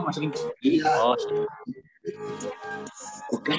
masukin. Iya. Oh. Oke.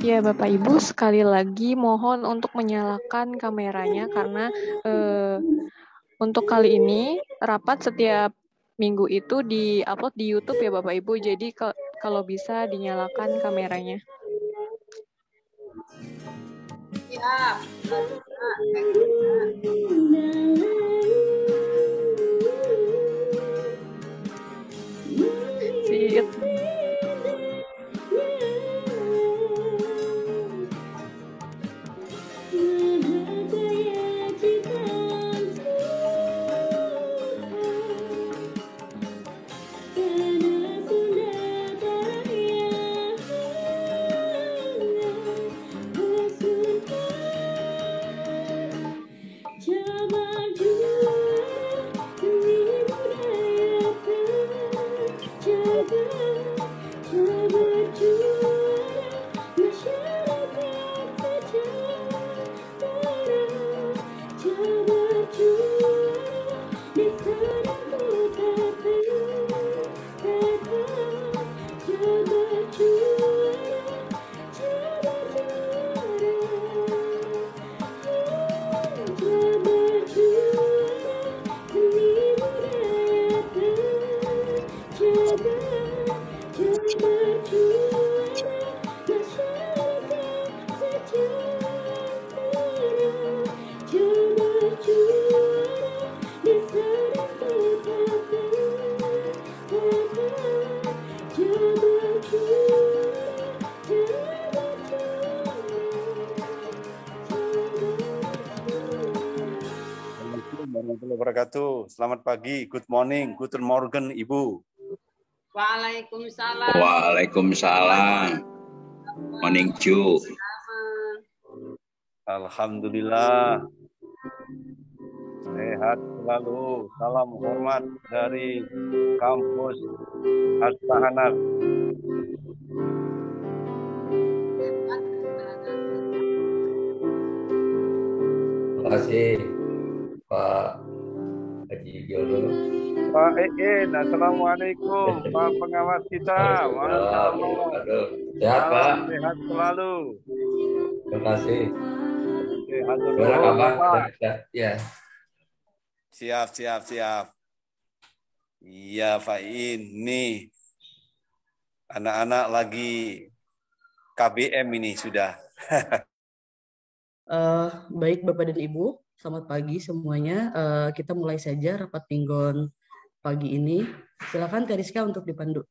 Ya, Bapak Ibu, sekali lagi mohon untuk menyalakan kameranya karena untuk kali ini rapat setiap minggu itu di-upload di YouTube ya Bapak Ibu. Jadi kalau bisa dinyalakan kameranya. Ya. Siap. Selamat pagi, good morning, guten morgen, Ibu. Waalaikumsalam. Waalaikumsalam. Morning, Ju. Alhamdulillah. Sehat selalu. Salam hormat dari kampus Astahanat. Terima kasih Pak Haji Giono. Pak Een, assalamualaikum, Pak pengawas kita. Masya Allah. Sehat Pak. Sehat selalu. Terima kasih. Sehat Gimana terus, kabar? Pak. Ya. Siap. Iya, Pak ini anak-anak lagi KBM ini sudah. Baik Bapak dan Ibu, selamat pagi semuanya. Kita mulai saja rapat Pinggon pagi ini. Silakan Teriska untuk dipandu.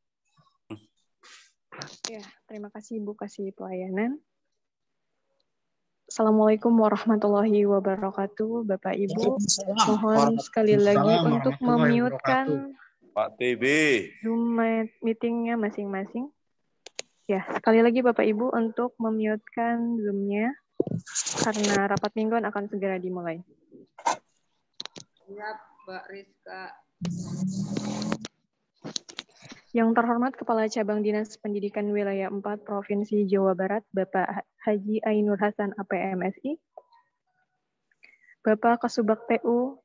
Ya, terima kasih Ibu kasih pelayanan. Assalamualaikum warahmatullahi wabarakatuh, Bapak Ibu. Mohon sekali lagi untuk memute-kan Pak TB Zoom meeting-nya masing-masing. Ya, sekali lagi Bapak Ibu untuk memute-kan Zoom-nya karena rapat mingguan akan segera dimulai. Siap, Mbak Rizka. Yang terhormat Kepala Cabang Dinas Pendidikan Wilayah 4 Provinsi Jawa Barat, Bapak Haji Ainur Hasan APMSI, Bapak Kasubag TU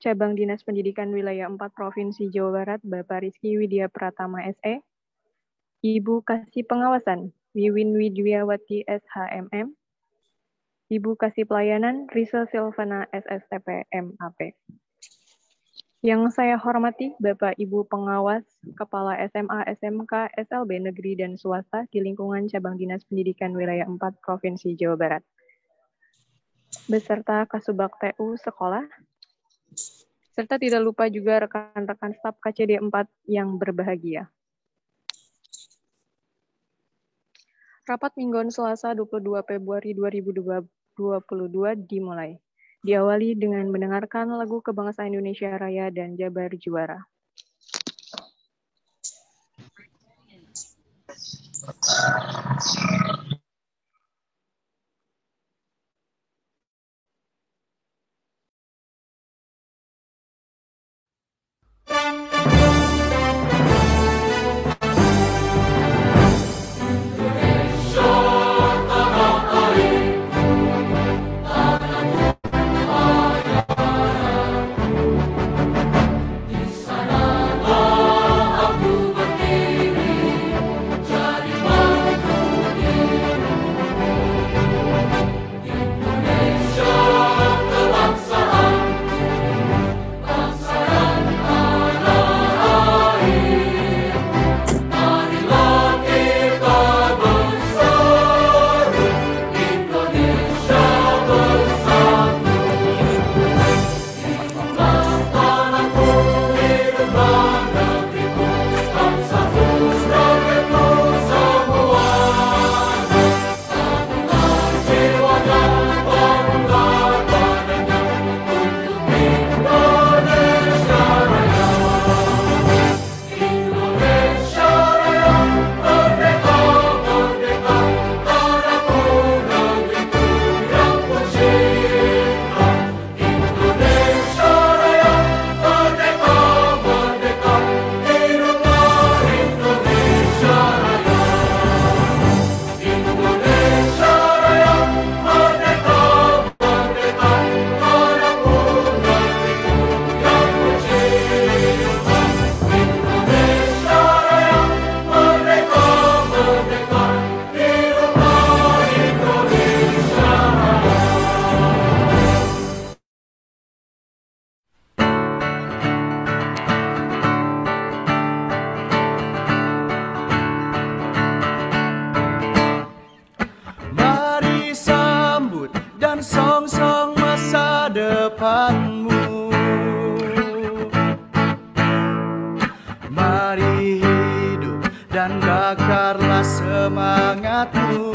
Cabang Dinas Pendidikan Wilayah 4 Provinsi Jawa Barat, Bapak Rizky Widya Pratama SE, Ibu Kasih Pengawasan Wiwin Widjawati SHMM, Ibu Kasih Pelayanan Risa Silvana SSTP MAP. Yang saya hormati Bapak Ibu Pengawas, Kepala SMA, SMK, SLB Negeri dan Swasta di lingkungan Cabang Dinas Pendidikan Wilayah 4 Provinsi Jawa Barat, beserta Kasubag TU Sekolah, serta tidak lupa juga rekan-rekan staf KCD 4 yang berbahagia. Rapat Mingguan Selasa 22 Februari 2022 dimulai. Diawali dengan mendengarkan lagu Kebangsaan Indonesia Raya dan Jabar Juara. Song-song masa depanmu, mari hidup dan bakarlah semangatmu.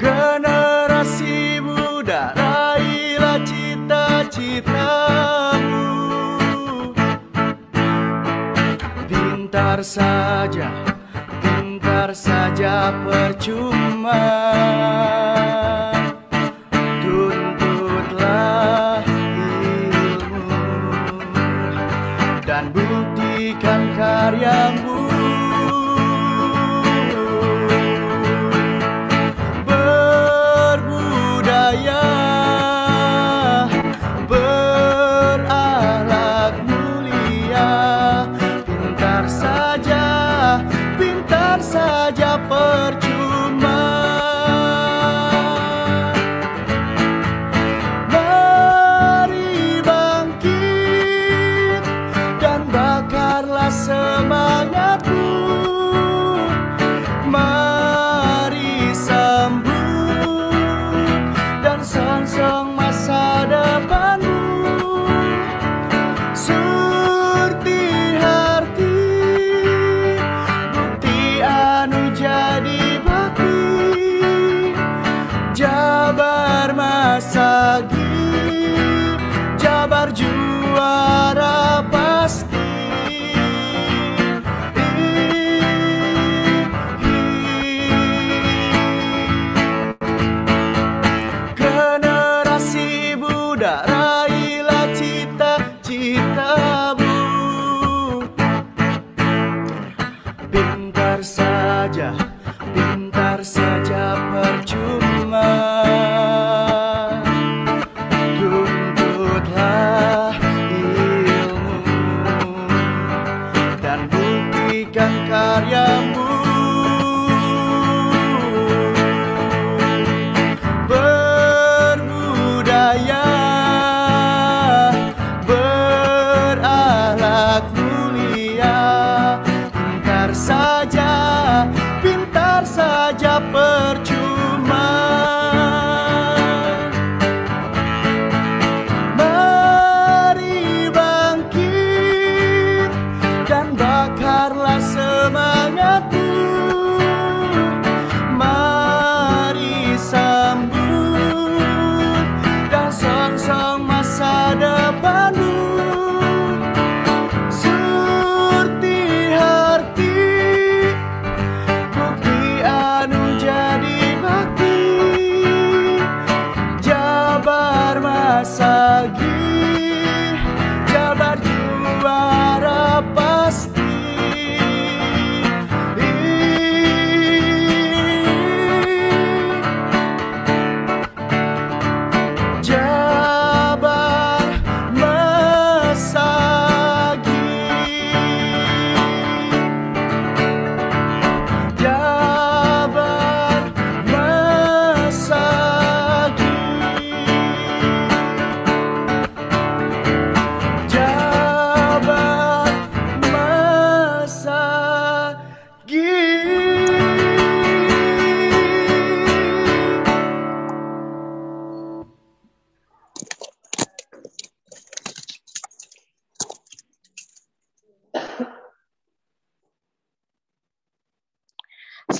Generasi muda, raihlah cita-citamu. Pintar saja percuma, tuntutlah ilmu dan buktikan karyamu. Berbudaya, berakhlak mulia, pintar saja percuma.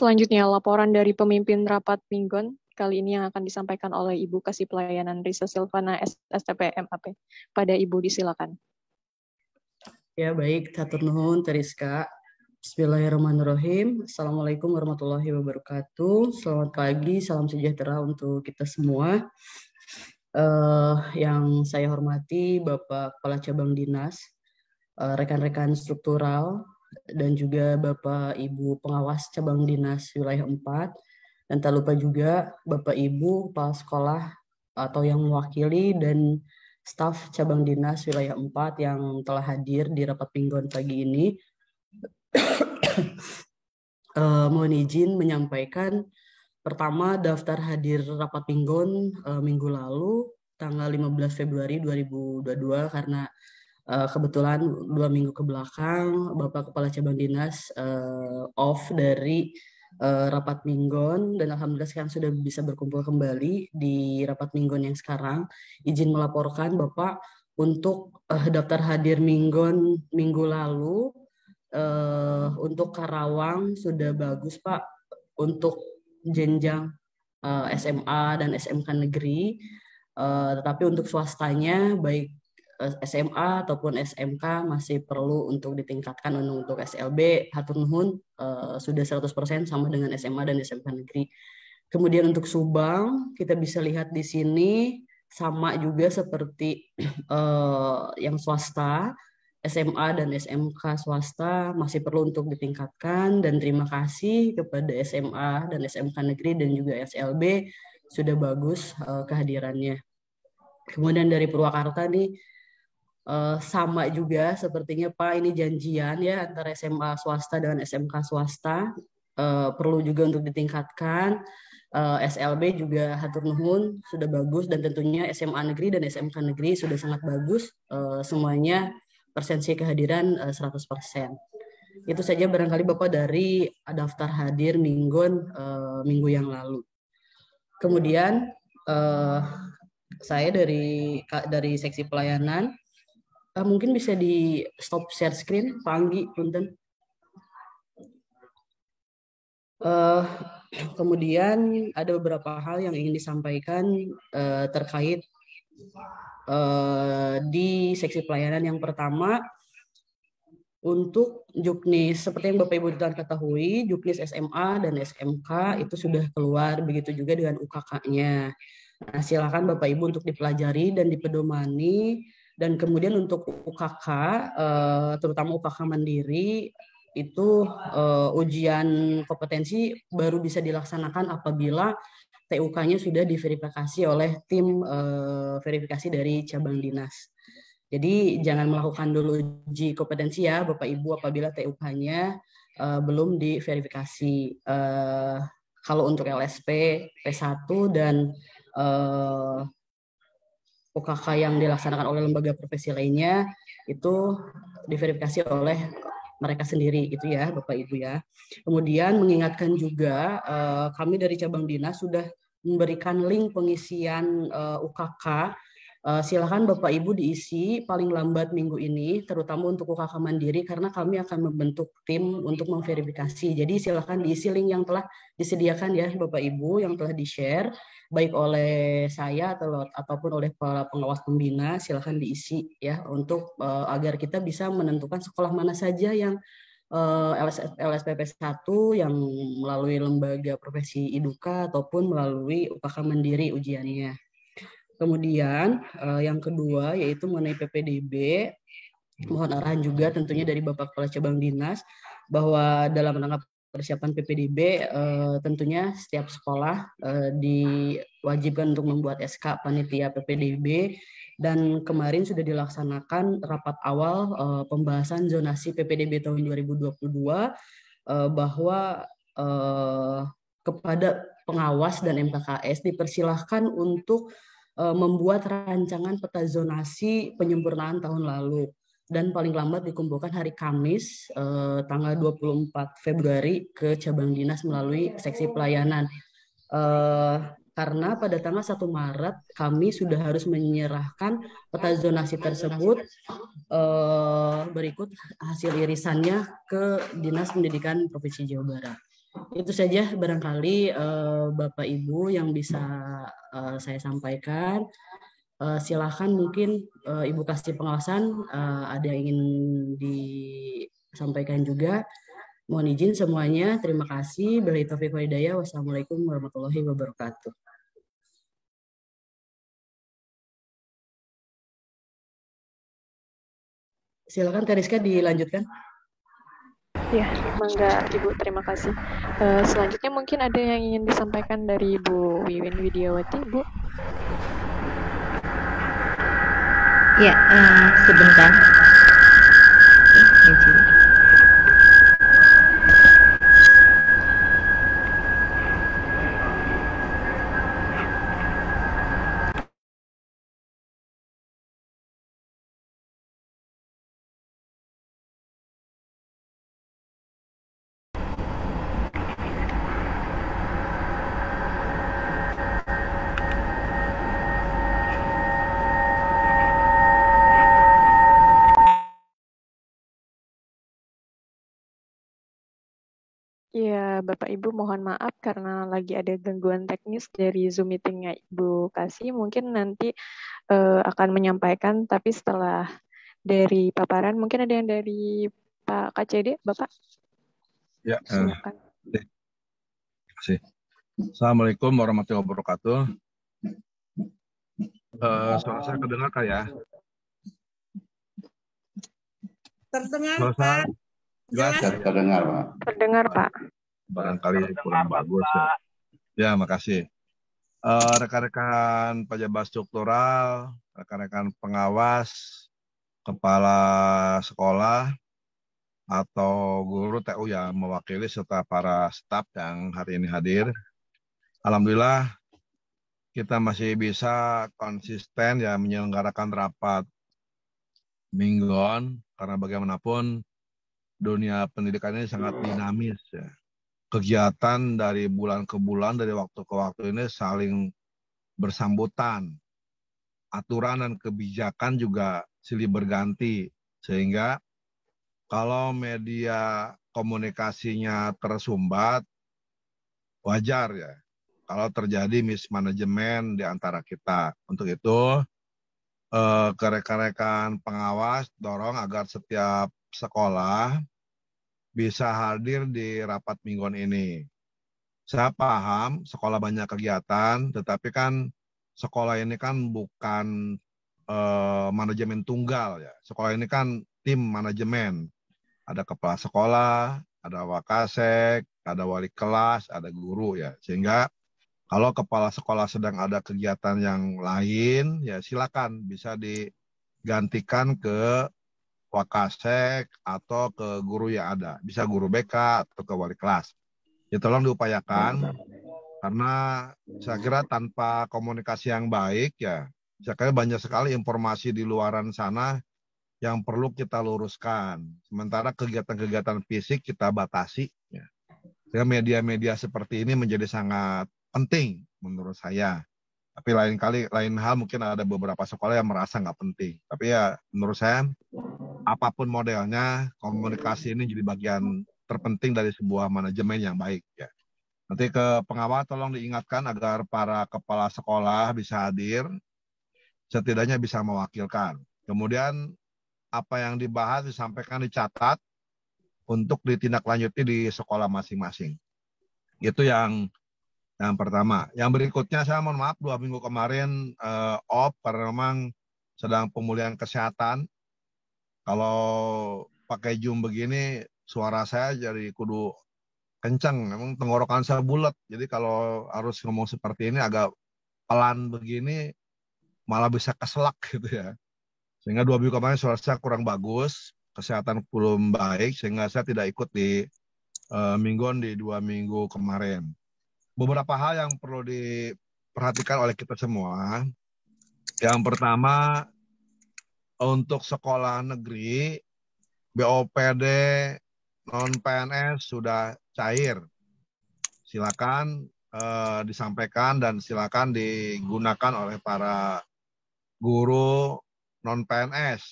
selanjutnya laporan dari pemimpin rapat Minggon kali ini yang akan disampaikan oleh Ibu Kasih Pelayanan Risa Silvana STP MAP. Pada Ibu disilakan. Ya baik, hatur nuhun Teriska. Bismillahirrahmanirrahim. Assalamualaikum warahmatullahi wabarakatuh. Selamat pagi, salam sejahtera untuk kita semua. Yang saya hormati Bapak Kepala Cabang Dinas, rekan-rekan struktural, dan juga Bapak Ibu Pengawas Cabang Dinas Wilayah 4, dan tak lupa juga Bapak Ibu Kepala Sekolah atau yang mewakili dan staf Cabang Dinas Wilayah 4 yang telah hadir di rapat Minggon pagi ini. Mohon izin menyampaikan pertama daftar hadir rapat Minggon minggu lalu tanggal 15 Februari 2022 karena kebetulan 2 minggu ke belakang Bapak Kepala Cabang Dinas off dari rapat Minggon, dan alhamdulillah sekarang sudah bisa berkumpul kembali di rapat Minggon yang sekarang. Izin melaporkan Bapak untuk daftar hadir Minggon minggu lalu untuk Karawang sudah bagus Pak, untuk jenjang SMA dan SMK negeri, tetapi untuk swastanya baik SMA ataupun SMK masih perlu untuk ditingkatkan. Untuk SLB hatur nuhun sudah 100% sama dengan SMA dan SMK negeri. Kemudian untuk Subang kita bisa lihat di sini sama juga seperti yang swasta, SMA dan SMK swasta masih perlu untuk ditingkatkan, dan terima kasih kepada SMA dan SMK negeri dan juga SLB sudah bagus kehadirannya. Kemudian dari Purwakarta nih sama juga sepertinya Pak, ini janjian ya antara SMA swasta dengan SMK swasta, perlu juga untuk ditingkatkan. SLB juga hatur nuhun sudah bagus, dan tentunya SMA negeri dan SMK negeri sudah sangat bagus, semuanya persensi kehadiran 100%. Itu saja barangkali Bapak dari daftar hadir Minggon minggu yang lalu. Kemudian saya dari seksi pelayanan, mungkin bisa di stop share screen, Pak Anggi, punten. Kemudian ada beberapa hal yang ingin disampaikan terkait di seksi pelayanan. Yang pertama, untuk Juknis, seperti yang Bapak Ibu ketahui, Juknis SMA dan SMK itu sudah keluar, begitu juga dengan UKK-nya. Nah, silakan Bapak Ibu untuk dipelajari dan dipedomani. Dan kemudian untuk UKK, terutama UKK mandiri, itu ujian kompetensi baru bisa dilaksanakan apabila TUK-nya sudah diverifikasi oleh tim verifikasi dari cabang dinas. Jadi jangan melakukan dulu uji kompetensi ya Bapak Ibu apabila TUK-nya belum diverifikasi. Kalau untuk LSP, P1 dan UKK yang dilaksanakan oleh lembaga profesi lainnya itu diverifikasi oleh mereka sendiri gitu ya Bapak Ibu ya. Kemudian mengingatkan juga kami dari cabang dinas sudah memberikan link pengisian UKK. Silakan Bapak Ibu diisi paling lambat minggu ini, terutama untuk UKK mandiri karena kami akan membentuk tim untuk memverifikasi. Jadi silakan diisi link yang telah disediakan ya Bapak Ibu, yang telah di-share baik oleh saya ataupun oleh para pengawas pembina. Silakan diisi ya untuk agar kita bisa menentukan sekolah mana saja yang LSPP 1 yang melalui lembaga profesi IDUKA ataupun melalui UKK mandiri ujiannya. Kemudian yang kedua yaitu mengenai PPDB, mohon arahan juga tentunya dari Bapak Kepala Cabang Dinas bahwa dalam rangka persiapan PPDB tentunya setiap sekolah diwajibkan untuk membuat SK panitia PPDB, dan kemarin sudah dilaksanakan rapat awal pembahasan zonasi PPDB tahun 2022 bahwa kepada pengawas dan MKKS dipersilahkan untuk membuat rancangan peta zonasi penyempurnaan tahun lalu, dan paling lambat dikumpulkan hari Kamis tanggal 24 Februari ke cabang dinas melalui seksi pelayanan. Karena pada tanggal 1 Maret kami sudah harus menyerahkan peta zonasi tersebut berikut hasil irisannya ke Dinas Pendidikan Provinsi Jawa Barat. Itu saja barangkali Bapak Ibu yang bisa saya sampaikan. Silahkan mungkin Ibu kasih pengawasan ada yang ingin disampaikan juga. Mohon izin semuanya. Terima kasih. Billahi taufiq wal hidayah. Wassalamualaikum warahmatullahi wabarakatuh. Silakan Kak Rizka dilanjutkan. Ya, mangga Ibu, terima kasih. Selanjutnya mungkin ada yang ingin disampaikan dari Ibu Wiwin Widiawati, Bu. Ya, sebentar. Izin. Ya, Bapak Ibu mohon maaf karena lagi ada gangguan teknis dari Zoom meeting-nya Ibu Kasih. Mungkin nanti akan menyampaikan, tapi setelah dari paparan, mungkin ada yang dari Pak KCD, Bapak? Ya, Silakan. terima kasih. Assalamualaikum warahmatullahi wabarakatuh. Suara saya kedengar Kak ya? Terdengar, Suara saya Pak. jelas? Jelas. Terdengar, Pak. Terdengar, Pak. Barangkali kurang bagus ya. Ya, makasih. Rekan-rekan pejabat struktural, rekan-rekan pengawas, kepala sekolah, atau guru TU yang mewakili serta para staf yang hari ini hadir. Alhamdulillah kita masih bisa konsisten ya menyelenggarakan rapat mingguan karena bagaimanapun dunia pendidikan ini sangat dinamis ya. Kegiatan dari bulan ke bulan, dari waktu ke waktu ini saling bersambutan. Aturan dan kebijakan juga silih berganti sehingga kalau media komunikasinya tersumbat, wajar ya kalau terjadi mismanagement di antara kita. Untuk itu, ke rekan-rekan pengawas dorong agar setiap sekolah bisa hadir di rapat mingguan ini. Saya paham sekolah banyak kegiatan, tetapi kan sekolah ini kan bukan manajemen tunggal ya. Sekolah ini kan tim manajemen. Ada kepala sekolah, ada wakasek, ada wali kelas, ada guru ya. Sehingga kalau kepala sekolah sedang ada kegiatan yang lain, ya silakan bisa digantikan ke wakasek atau ke guru yang ada. Bisa guru BK atau ke wali kelas. Ya tolong diupayakan, karena saya kira tanpa komunikasi yang baik ya, saya kira banyak sekali informasi di luaran sana yang perlu kita luruskan. Sementara kegiatan-kegiatan fisik kita batasi. Ya. Sehingga media-media seperti ini menjadi sangat penting menurut saya. Tapi lain hal mungkin ada beberapa sekolah yang merasa nggak penting. Tapi ya menurut saya apapun modelnya, komunikasi ini jadi bagian terpenting dari sebuah manajemen yang baik. Ya. Nanti ke pengawas tolong diingatkan agar para kepala sekolah bisa hadir, setidaknya bisa mewakilkan. Kemudian apa yang dibahas disampaikan, dicatat untuk ditindaklanjuti di sekolah masing-masing. Itu yang pertama. Yang berikutnya saya mohon maaf 2 minggu kemarin off karena memang sedang pemulihan kesehatan. Kalau pakai Zoom begini suara saya jadi kudu kencang. Memang tenggorokan saya bulat. Jadi kalau harus ngomong seperti ini agak pelan begini malah bisa keselak gitu ya. Sehingga 2 minggu kemarin suara saya kurang bagus, kesehatan belum baik, sehingga saya tidak ikut di mingguan di 2 minggu kemarin. Beberapa hal yang perlu diperhatikan oleh kita semua. Yang pertama, untuk sekolah negeri, BOPD, non-PNS sudah cair. Silakan disampaikan dan silakan digunakan oleh para guru non-PNS.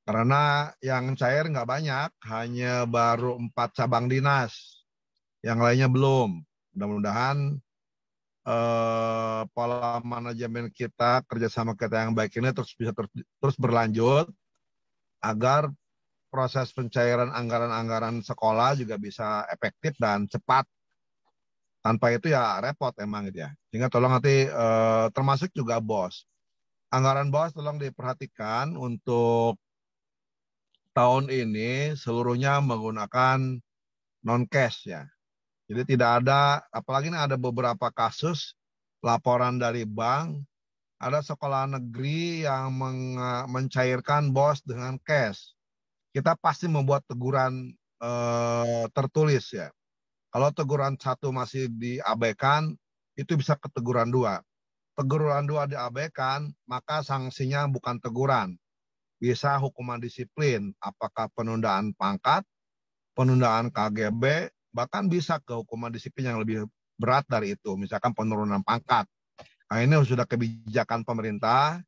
Karena yang cair nggak banyak, hanya baru 4 cabang dinas. yang lainnya belum. Mudah-mudahan pola manajemen kita, kerjasama kita yang baik ini bisa terus berlanjut agar proses pencairan anggaran-anggaran sekolah juga bisa efektif dan cepat. Tanpa itu ya repot emang gitu ya. Sehingga tolong nanti termasuk juga BOS. Anggaran BOS tolong diperhatikan untuk tahun ini seluruhnya menggunakan non-cash ya. Jadi tidak ada, apalagi ini ada beberapa kasus laporan dari bank, ada sekolah negeri yang mencairkan BOS dengan cash. Kita pasti membuat teguran tertulis ya. Kalau teguran 1 masih diabaikan, itu bisa ke teguran 2. Teguran 2 diabaikan, maka sanksinya bukan teguran. Bisa hukuman disiplin, apakah penundaan pangkat, penundaan KGB, bahkan bisa ke hukuman disiplin yang lebih berat dari itu, misalkan penurunan pangkat. Nah, ini sudah kebijakan pemerintah,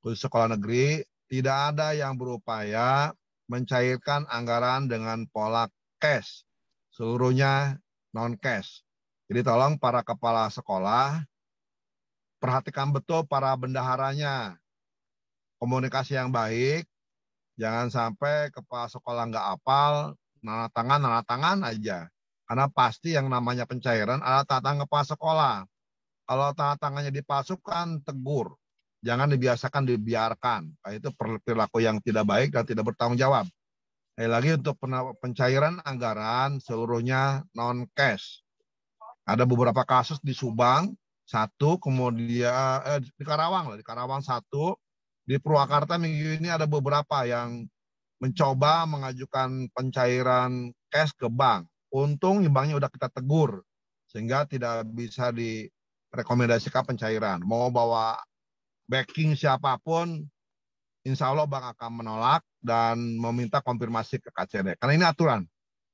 khusus sekolah negeri, tidak ada yang berupaya mencairkan anggaran dengan pola cash. Seluruhnya non-cash. Jadi tolong para kepala sekolah, perhatikan betul para bendaharanya. Komunikasi yang baik, jangan sampai kepala sekolah nggak hafal, nana tangan aja. Karena pasti yang namanya pencairan adalah tanda tangan kepala sekolah. Kalau tanda tangannya dipalsukan, tegur. Jangan dibiasakan, dibiarkan. Nah, itu perilaku yang tidak baik dan tidak bertanggung jawab. Lagi untuk pencairan anggaran seluruhnya non-cash. Ada beberapa kasus di Subang, 1, kemudian di Karawang 1, di Purwakarta minggu ini ada beberapa yang mencoba mengajukan pencairan cash ke bank. Untung banknya udah kita tegur, sehingga tidak bisa direkomendasikan pencairan. Mau bawa backing siapapun, insya Allah bank akan menolak dan meminta konfirmasi ke KCD. Karena ini aturan.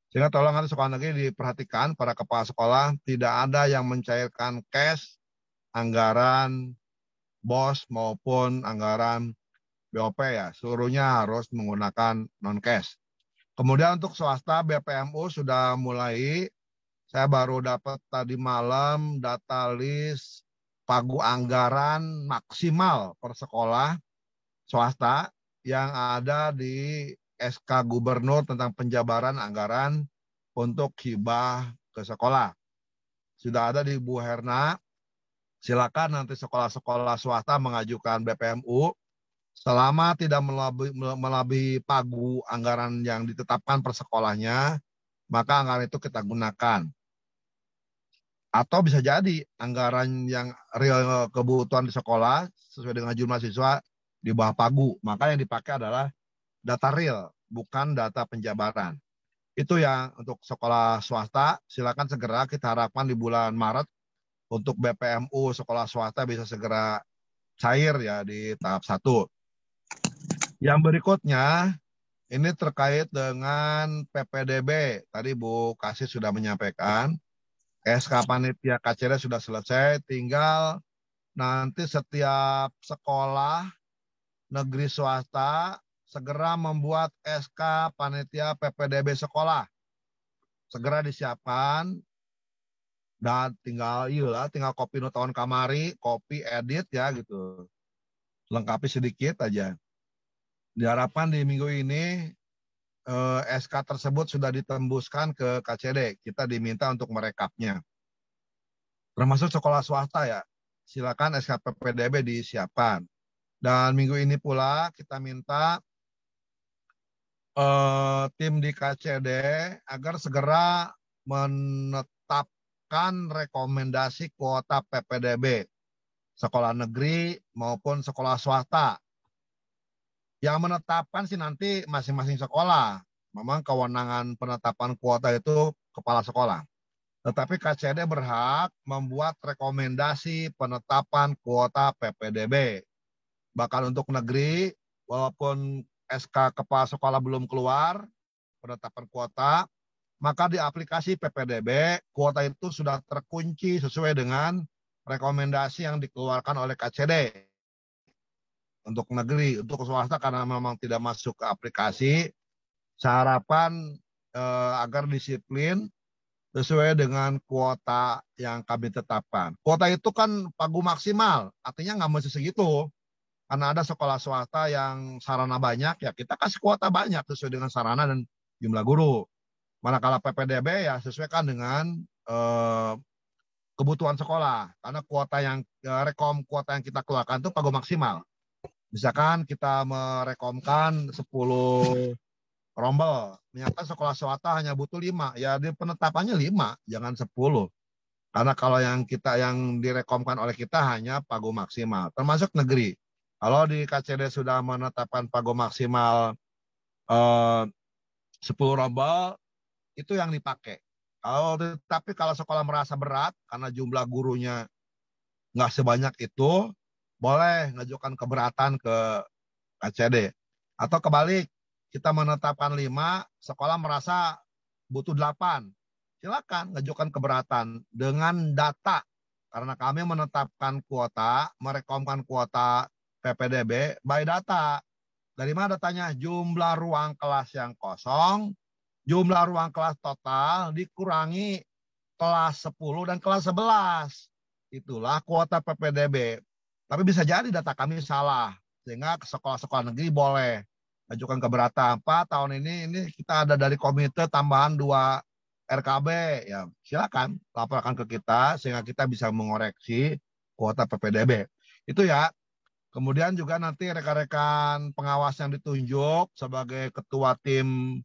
Sehingga tolong nanti sekolah negeri diperhatikan, para kepala sekolah, tidak ada yang mencairkan cash, anggaran BOS maupun anggaran BOP ya. Seluruhnya harus menggunakan non-cash. Kemudian untuk swasta, BPMU sudah mulai. Saya baru dapat tadi malam data list pagu anggaran maksimal per sekolah swasta yang ada di SK Gubernur tentang penjabaran anggaran untuk hibah ke sekolah. Sudah ada di Bu Herna. Silakan nanti sekolah-sekolah swasta mengajukan BPMU selama tidak melebihi pagu anggaran yang ditetapkan per sekolahnya, maka anggaran itu kita gunakan. Atau bisa jadi anggaran yang real kebutuhan di sekolah sesuai dengan jumlah siswa di bawah pagu. Maka yang dipakai adalah data real, bukan data penjabaran. Itu yang untuk sekolah swasta. Silakan segera, kita harapkan di bulan Maret untuk BPMU sekolah swasta bisa segera cair ya di tahap 1. Yang berikutnya ini terkait dengan PPDB. Tadi Bu Kasih sudah menyampaikan. SK Panitia KCD sudah selesai, tinggal nanti setiap sekolah negeri swasta segera membuat SK Panitia PPDB sekolah. Segera disiapkan dan tinggal copy tahun kamari, copy edit ya gitu. Lengkapi sedikit aja. Diharapkan di minggu ini SK tersebut sudah ditembuskan ke KCD. Kita diminta untuk merekapnya. Termasuk sekolah swasta ya. Silakan SK PPDB disiapkan. Dan minggu ini pula kita minta tim di KCD agar segera menetapkan rekomendasi kuota PPDB. Sekolah negeri maupun sekolah swasta. Yang menetapkan sih nanti masing-masing sekolah. Memang kewenangan penetapan kuota itu kepala sekolah. Tetapi KCD berhak membuat rekomendasi penetapan kuota PPDB. Bahkan untuk negeri, walaupun SK kepala sekolah belum keluar, penetapan kuota, maka di aplikasi PPDB, kuota itu sudah terkunci sesuai dengan rekomendasi yang dikeluarkan oleh KCD. Untuk negeri, untuk swasta karena memang tidak masuk ke aplikasi, saya harapkan agar disiplin sesuai dengan kuota yang kami tetapkan. Kuota itu kan pagu maksimal, artinya nggak mesti segitu. Karena ada sekolah swasta yang sarana banyak, ya kita kasih kuota banyak sesuai dengan sarana dan jumlah guru. Manakala PPDB ya sesuaikan dengan kebutuhan sekolah. Karena kuota yang kuota yang kita keluarkan itu pagu maksimal. Misalkan kita merekomkan 10 rombel, ternyata sekolah swasta hanya butuh 5, ya di penetapannya 5, jangan 10. Karena kalau yang direkomkan oleh kita hanya pagu maksimal, termasuk negeri. Kalau di KCD sudah menetapkan pagu maksimal 10 rombel, itu yang dipakai. Tapi kalau sekolah merasa berat karena jumlah gurunya nggak sebanyak itu, boleh ngajukan keberatan ke KCD. Atau kebalik, kita menetapkan 5, sekolah merasa butuh 8. Silakan ngajukan keberatan dengan data. Karena kami menetapkan kuota, merekomkan kuota PPDB by data. Dari mana datanya? Jumlah ruang kelas yang kosong, jumlah ruang kelas total dikurangi kelas 10 dan kelas 11. Itulah kuota PPDB. Tapi bisa jadi data kami salah. Sehingga sekolah-sekolah negeri boleh ajukan keberatan. Pak, tahun ini kita ada dari komite tambahan 2 RKB. Ya, silakan laporkan ke kita sehingga kita bisa mengoreksi kuota PPDB. Itu ya. Kemudian juga nanti rekan-rekan pengawas yang ditunjuk sebagai ketua tim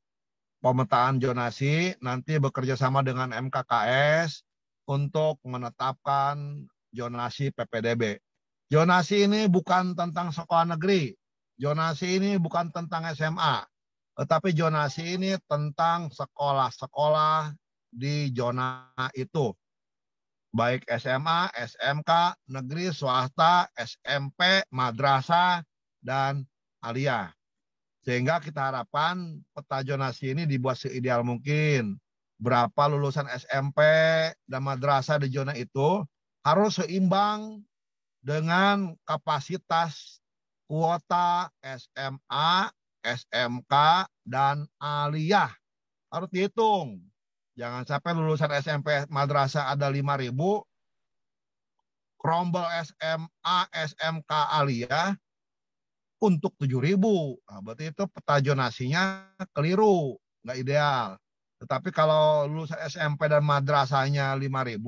pemetaan zonasi nanti bekerja sama dengan MKKS untuk menetapkan zonasi PPDB. Zonasi ini bukan tentang sekolah negeri, zonasi ini bukan tentang SMA, tetapi zonasi ini tentang sekolah-sekolah di zona itu. Baik SMA, SMK, negeri, swasta, SMP, madrasah, dan aliyah. Sehingga kita harapkan peta zonasi ini dibuat seideal mungkin. Berapa lulusan SMP dan madrasah di zona itu harus seimbang dengan kapasitas kuota SMA, SMK, dan aliyah. Harus dihitung. Jangan sampai lulusan SMP madrasah ada 5.000, rombel SMA, SMK, aliyah untuk 7.000. Nah, berarti itu peta zonasinya keliru, nggak ideal. Tetapi kalau lulusan SMP dan madrasahnya 5.000,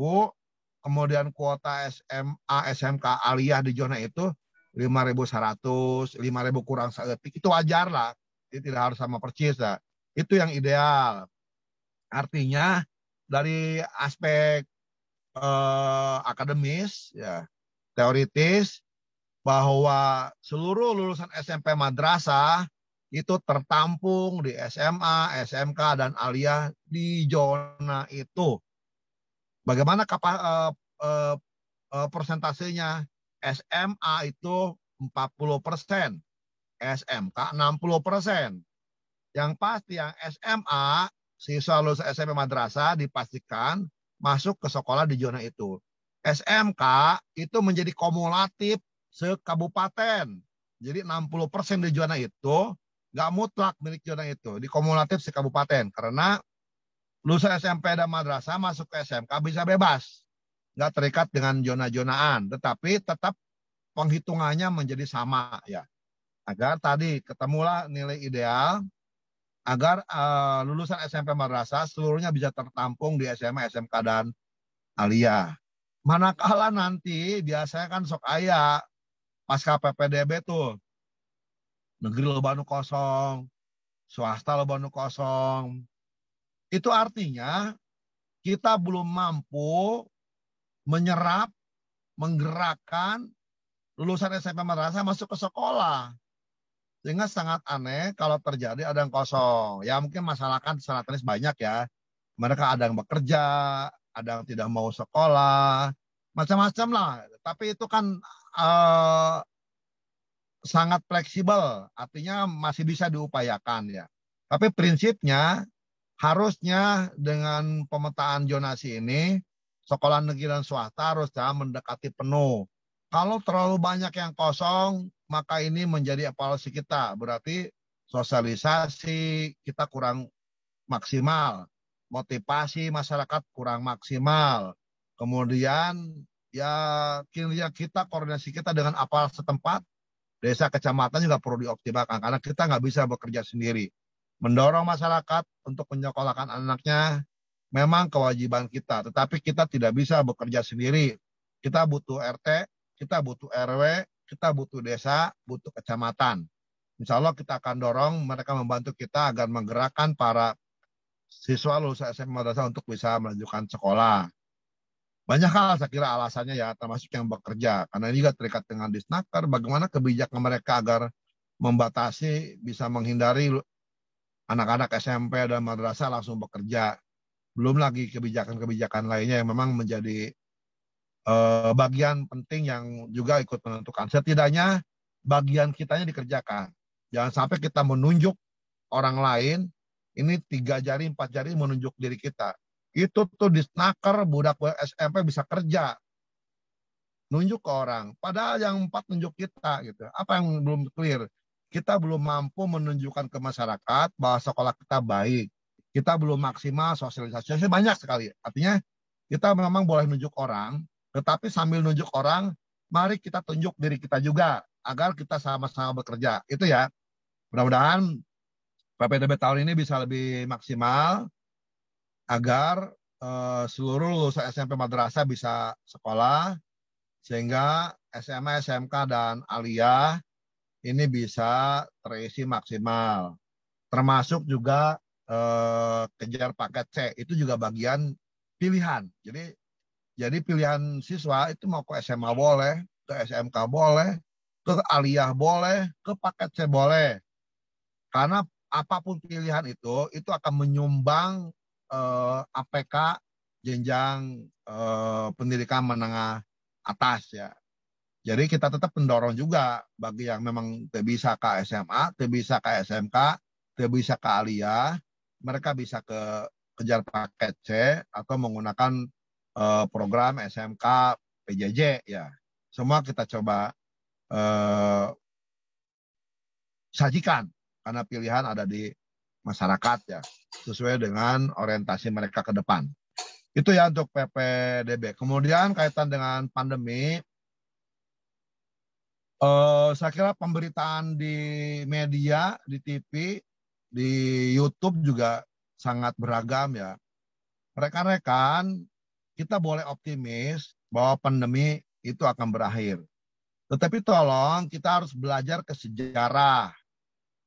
kemudian kuota SMA, SMK, aliyah di zona itu 5.100, 5.000 kurang seetik, itu wajar lah. Itu tidak harus sama persis lah. Itu yang ideal. Artinya dari aspek akademis, ya, teoritis, bahwa seluruh lulusan SMP madrasah itu tertampung di SMA, SMK, dan aliyah di zona itu. Bagaimana persentasenya? SMA itu 40%, SMK 60%. Yang pasti yang SMA, siswa lulusan SMP madrasah dipastikan masuk ke sekolah di zona itu. SMK itu menjadi kumulatif sekabupaten. Jadi 60% di zona itu nggak mutlak milik zona itu, di kumulatif sekabupaten. Karena lulusan SMP dan madrasah masuk ke SMK bisa bebas. Nggak terikat dengan zona-zonaan. Tetapi tetap penghitungannya menjadi sama, ya. Agar tadi ketemulah nilai ideal, agar lulusan SMP madrasah seluruhnya bisa tertampung di SMA, SMK, dan aliyah. Manakala nanti biasanya kan sok aya pasca PPDB tuh, negeri lobanu kosong, swasta lobanu kosong. Itu artinya kita belum mampu menyerap, menggerakkan lulusan SMP madrasah masuk ke sekolah. Sehingga sangat aneh kalau terjadi ada yang kosong. Ya mungkin masalah kan secara teknis banyak ya. Mereka ada yang bekerja, ada yang tidak mau sekolah, macam-macam lah. Tapi itu kan sangat fleksibel, artinya masih bisa diupayakan ya. Tapi prinsipnya harusnya dengan pemetaan zonasi ini, sekolah negeri dan swasta harus mendekati penuh. Kalau terlalu banyak yang kosong, maka ini menjadi evaluasi kita. Berarti sosialisasi kita kurang maksimal. motivasi masyarakat kurang maksimal. Kemudian ya kinerja kita, koordinasi kita dengan aparat setempat, desa, kecamatan juga perlu dioptimalkan karena kita nggak bisa bekerja sendiri. Mendorong masyarakat untuk menyekolahkan anaknya memang kewajiban kita, tetapi kita tidak bisa bekerja sendiri. Kita butuh RT, kita butuh RW, kita butuh desa, butuh kecamatan. Insya Allah kita akan dorong mereka membantu kita agar menggerakkan para siswa lulusan SMA madrasah untuk bisa melanjutkan sekolah. Banyak hal saya kira alasannya ya, termasuk yang bekerja. Karena ini juga terikat dengan Disnaker, bagaimana kebijakan mereka agar membatasi, bisa menghindari anak-anak SMP dan madrasah langsung bekerja. Belum lagi kebijakan-kebijakan lainnya yang memang menjadi bagian penting yang juga ikut menentukan. Setidaknya bagian kitanya dikerjakan. Jangan sampai kita menunjuk orang lain, ini 3 jari, 4 jari menunjuk diri kita. Itu tuh Disnaker, budak SMP bisa kerja. Nunjuk ke orang. Padahal yang 4 nunjuk kita gitu. Apa yang belum clear? Kita belum mampu menunjukkan ke masyarakat bahwa sekolah kita baik. Kita belum maksimal sosialisasi. Banyak sekali. Artinya kita memang boleh nunjuk orang, tetapi sambil nunjuk orang, mari kita tunjuk diri kita juga agar kita sama-sama bekerja. Itu ya. Mudah-mudahan PPDB tahun ini bisa lebih maksimal agar seluruh lulusan SMP madrasah bisa sekolah, sehingga SMA, SMK, dan aliyah ini bisa terisi maksimal. Termasuk juga kejar paket C, itu juga bagian pilihan. Jadi pilihan siswa itu mau ke SMA boleh, ke SMK boleh, ke aliyah boleh, ke paket C boleh. Karena apapun pilihan itu akan menyumbang APK jenjang pendidikan menengah atas ya. Jadi kita tetap mendorong juga bagi yang memang tidak bisa ke SMA, tidak bisa ke SMK, tidak bisa ke aliyah, mereka bisa kejar paket C atau menggunakan program SMK PJJ ya. Semua kita coba sajikan karena pilihan ada di masyarakat ya, sesuai dengan orientasi mereka ke depan. Itu ya untuk PPDB. Kemudian kaitan dengan pandemi, saya kira pemberitaan di media, di TV, di YouTube juga sangat beragam ya. Rekan-rekan, kita boleh optimis bahwa pandemi itu akan berakhir. Tetapi tolong kita harus belajar ke sejarah.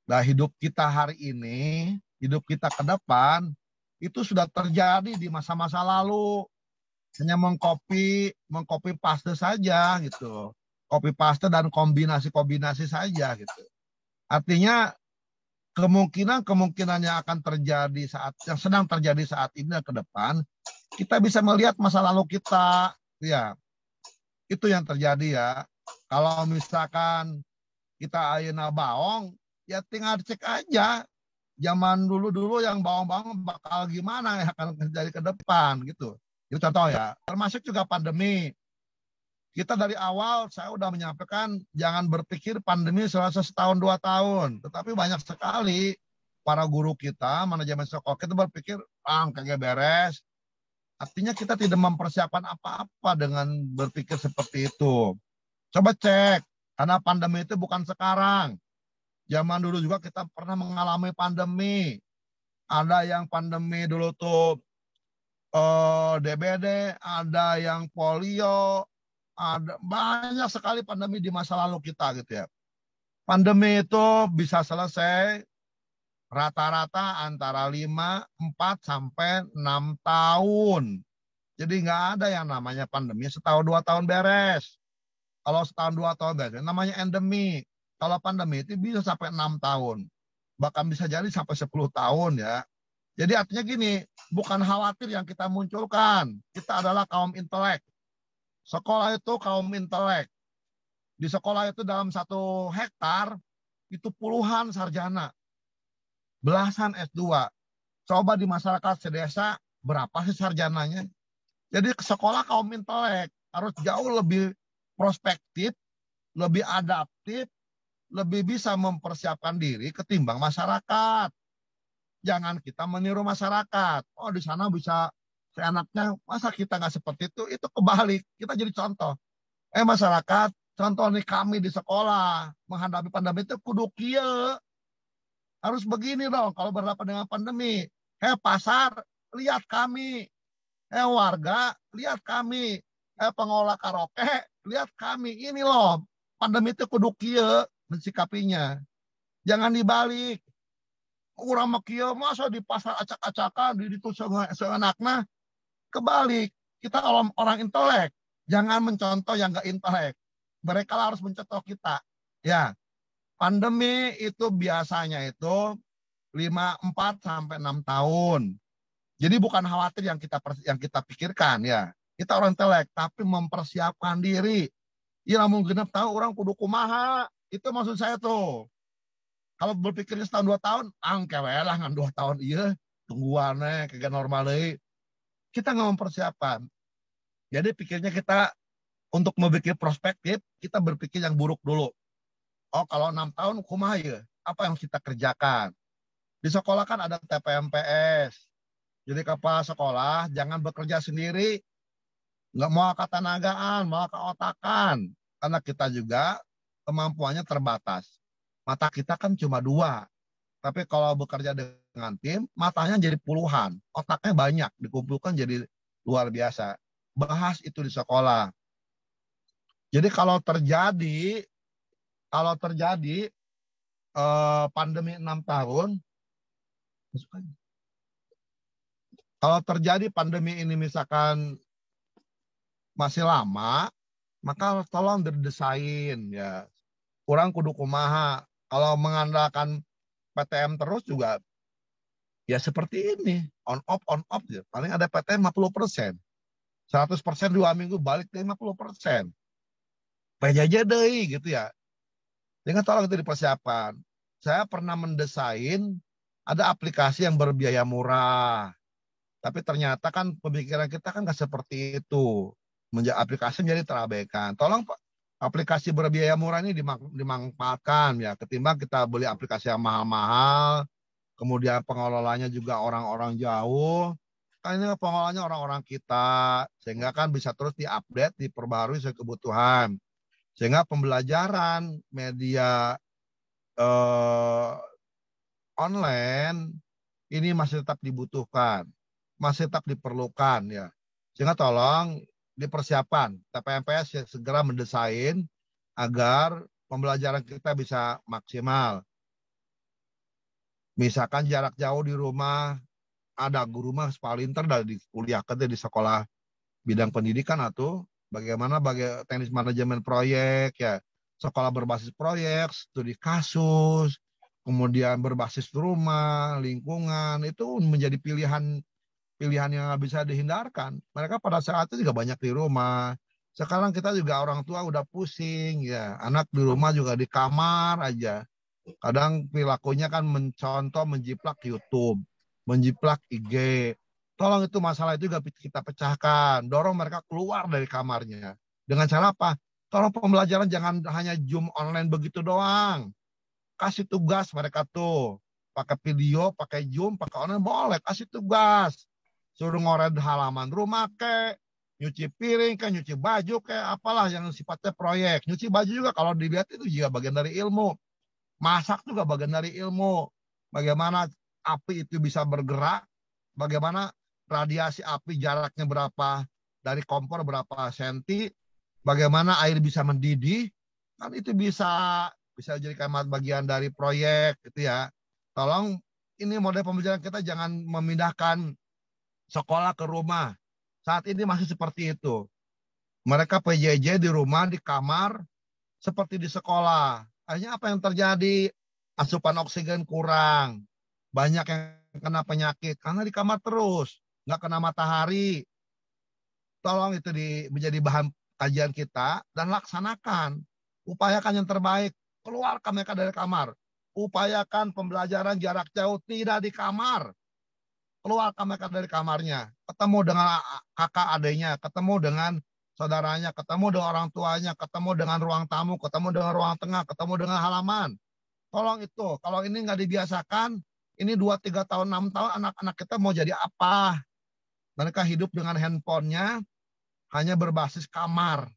Nah, hidup kita hari ini, hidup kita ke depan, itu sudah terjadi di masa-masa lalu. Hanya mengcopy paste saja gitu. Copy paste dan kombinasi saja gitu. Artinya kemungkinan yang akan terjadi yang sedang terjadi saat ini dan ke depan, kita bisa melihat masa lalu kita. Ya, itu yang terjadi ya. Kalau misalkan kita ayeuna baong, ya tinggal cek aja zaman dulu yang bawang-bawang bakal gimana ya akan terjadi ke depan gitu. Itu contoh ya. Termasuk juga pandemi. Kita dari awal saya udah menyampaikan jangan berpikir pandemi selesai 1-2 tahun. Tetapi banyak sekali para guru kita, manajemen sekolah kita berpikir kagak beres. Artinya kita tidak mempersiapkan apa-apa dengan berpikir seperti itu. Coba cek, karena pandemi itu bukan sekarang. Zaman dulu juga kita pernah mengalami pandemi. Ada yang pandemi dulu tuh DBD, ada yang polio, ada banyak sekali pandemi di masa lalu kita gitu ya. Pandemi itu bisa selesai rata-rata antara 5, 4 sampai 6 tahun. Jadi nggak ada yang namanya pandemi 1-2 tahun beres. Kalau 1-2 tahun beres, namanya endemi. Kalau pandemi itu bisa sampai 6 tahun. Bahkan bisa jadi sampai 10 tahun ya. Jadi artinya gini, bukan khawatir yang kita munculkan. Kita adalah kaum intelek. Sekolah itu kaum intelek. Di sekolah itu dalam 1 hektar, itu puluhan sarjana. Belasan S2. Coba di masyarakat sedesa, berapa sih sarjananya? Jadi sekolah kaum intelek. Harus jauh lebih prospektif, lebih adaptif, lebih bisa mempersiapkan diri ketimbang masyarakat. Jangan kita meniru masyarakat. Oh, di sana bisa seenaknya. Masa kita nggak seperti itu? Itu kebalik. Kita jadi contoh. Masyarakat, contoh nih kami di sekolah menghadapi pandemi itu kudu kieu. Harus begini dong kalau berhadapan dengan pandemi. Pasar, lihat kami. Warga, lihat kami. Pengelola karaoke, lihat kami. Ini loh, pandemi itu kudu kieu mensikapinya. Jangan dibalik. Urang mah kieu masa di pasar acak-acakan, di itu seenakna. Kebalik. Kita orang intelek. Jangan mencontoh yang nggak intelek. Mereka harus mencontoh kita. Ya, pandemi itu biasanya itu 4 sampai 6 tahun. Jadi bukan khawatir yang kita pikirkan ya. Kita orang intelek tapi mempersiapkan diri. Ya namun genep tahu orang kudu kumaha. Itu maksud saya tuh. Kalau berpikirnya setahun 2 tahun, angkewe lah ngan 2 tahun iya, tungguannya kagak normal deui. Kita nggak mempersiapkan. Jadi pikirnya kita untuk memikir prospektif, kita berpikir yang buruk dulu. Oh, kalau 6 tahun kumaha ya? Apa yang kita kerjakan? Di sekolah kan ada TPMPS. Jadi kepala sekolah jangan bekerja sendiri. Nggak mau ketanagaan, mau keotakan. Karena kita juga kemampuannya terbatas. Mata kita kan cuma 2. Tapi kalau bekerja dengan tim, matanya jadi puluhan. Otaknya banyak, dikumpulkan jadi luar biasa. Bahas itu di sekolah. Jadi kalau terjadi pandemi 6 tahun, kalau terjadi pandemi ini misalkan masih lama, maka tolong didesain ya. Kurang kudu kumaha. Kalau mengandalkan PTM terus juga ya seperti ini, on off ya. Paling ada PTM 50%. 100% 2 minggu balik ke 50%. PJJ deui gitu ya. Dengan tolong itu dipersiapkan. Saya pernah mendesain ada aplikasi yang berbiaya murah. Tapi ternyata kan pemikiran kita kan nggak seperti itu. Aplikasi menjadi terabaikan. Tolong aplikasi berbiaya murah ini dimanfaatkan ya. Ketimbang kita beli aplikasi yang mahal-mahal. Kemudian pengelolanya juga orang-orang jauh. Kan ini pengelolanya orang-orang kita. Sehingga kan bisa terus diupdate, diperbarui sesuai kebutuhan. Sehingga pembelajaran media online ini masih tetap dibutuhkan, masih tetap diperlukan ya. Sehingga tolong dipersiapkan. TPMPS segera mendesain agar pembelajaran kita bisa maksimal. Misalkan jarak jauh di rumah, ada guru mah sepalinter dari kuliah kerja di sekolah bidang pendidikan atau bagaimana teknis manajemen proyek ya, sekolah berbasis proyek, studi kasus, kemudian berbasis rumah, lingkungan, itu menjadi pilihan yang nggak bisa dihindarkan. Mereka pada saat itu juga banyak di rumah. Sekarang kita juga orang tua udah pusing ya, anak di rumah juga di kamar aja. Kadang perilakunya kan mencontoh, menjiplak YouTube, menjiplak IG. Tolong itu masalah itu juga kita pecahkan. Dorong mereka keluar dari kamarnya. Dengan cara apa? Tolong pembelajaran jangan hanya Zoom online begitu doang. Kasih tugas mereka tuh. Pakai video, pakai Zoom, pakai online boleh. Kasih tugas. Suruh ngoret halaman rumah kayak nyuci piring, kayak nyuci baju, kayak apalah yang sifatnya proyek. Nyuci baju juga kalau dilihat itu juga bagian dari ilmu. Masak juga bagian dari ilmu. Bagaimana api itu bisa bergerak, bagaimana radiasi api jaraknya berapa dari kompor berapa senti, bagaimana air bisa mendidih, kan itu bisa jadi bagian dari proyek gitu ya. Tolong ini model pembelajaran kita jangan memindahkan sekolah ke rumah. Saat ini masih seperti itu. Mereka PJJ di rumah, di kamar, seperti di sekolah. Akhirnya apa yang terjadi? Asupan oksigen kurang. Banyak yang kena penyakit karena di kamar terus. Nggak kena matahari. Tolong itu menjadi bahan kajian kita dan laksanakan. Upayakan yang terbaik. Keluarkan mereka dari kamar. Upayakan pembelajaran jarak jauh tidak di kamar. Keluarkan mereka dari kamarnya. Ketemu dengan kakak adiknya. Ketemu dengan saudaranya, ketemu dengan orang tuanya, ketemu dengan ruang tamu, ketemu dengan ruang tengah, ketemu dengan halaman. Tolong itu, kalau ini nggak dibiasakan, Ini 2-3 tahun, 6 tahun anak-anak kita mau jadi apa? Mereka hidup dengan handphonenya hanya berbasis kamar.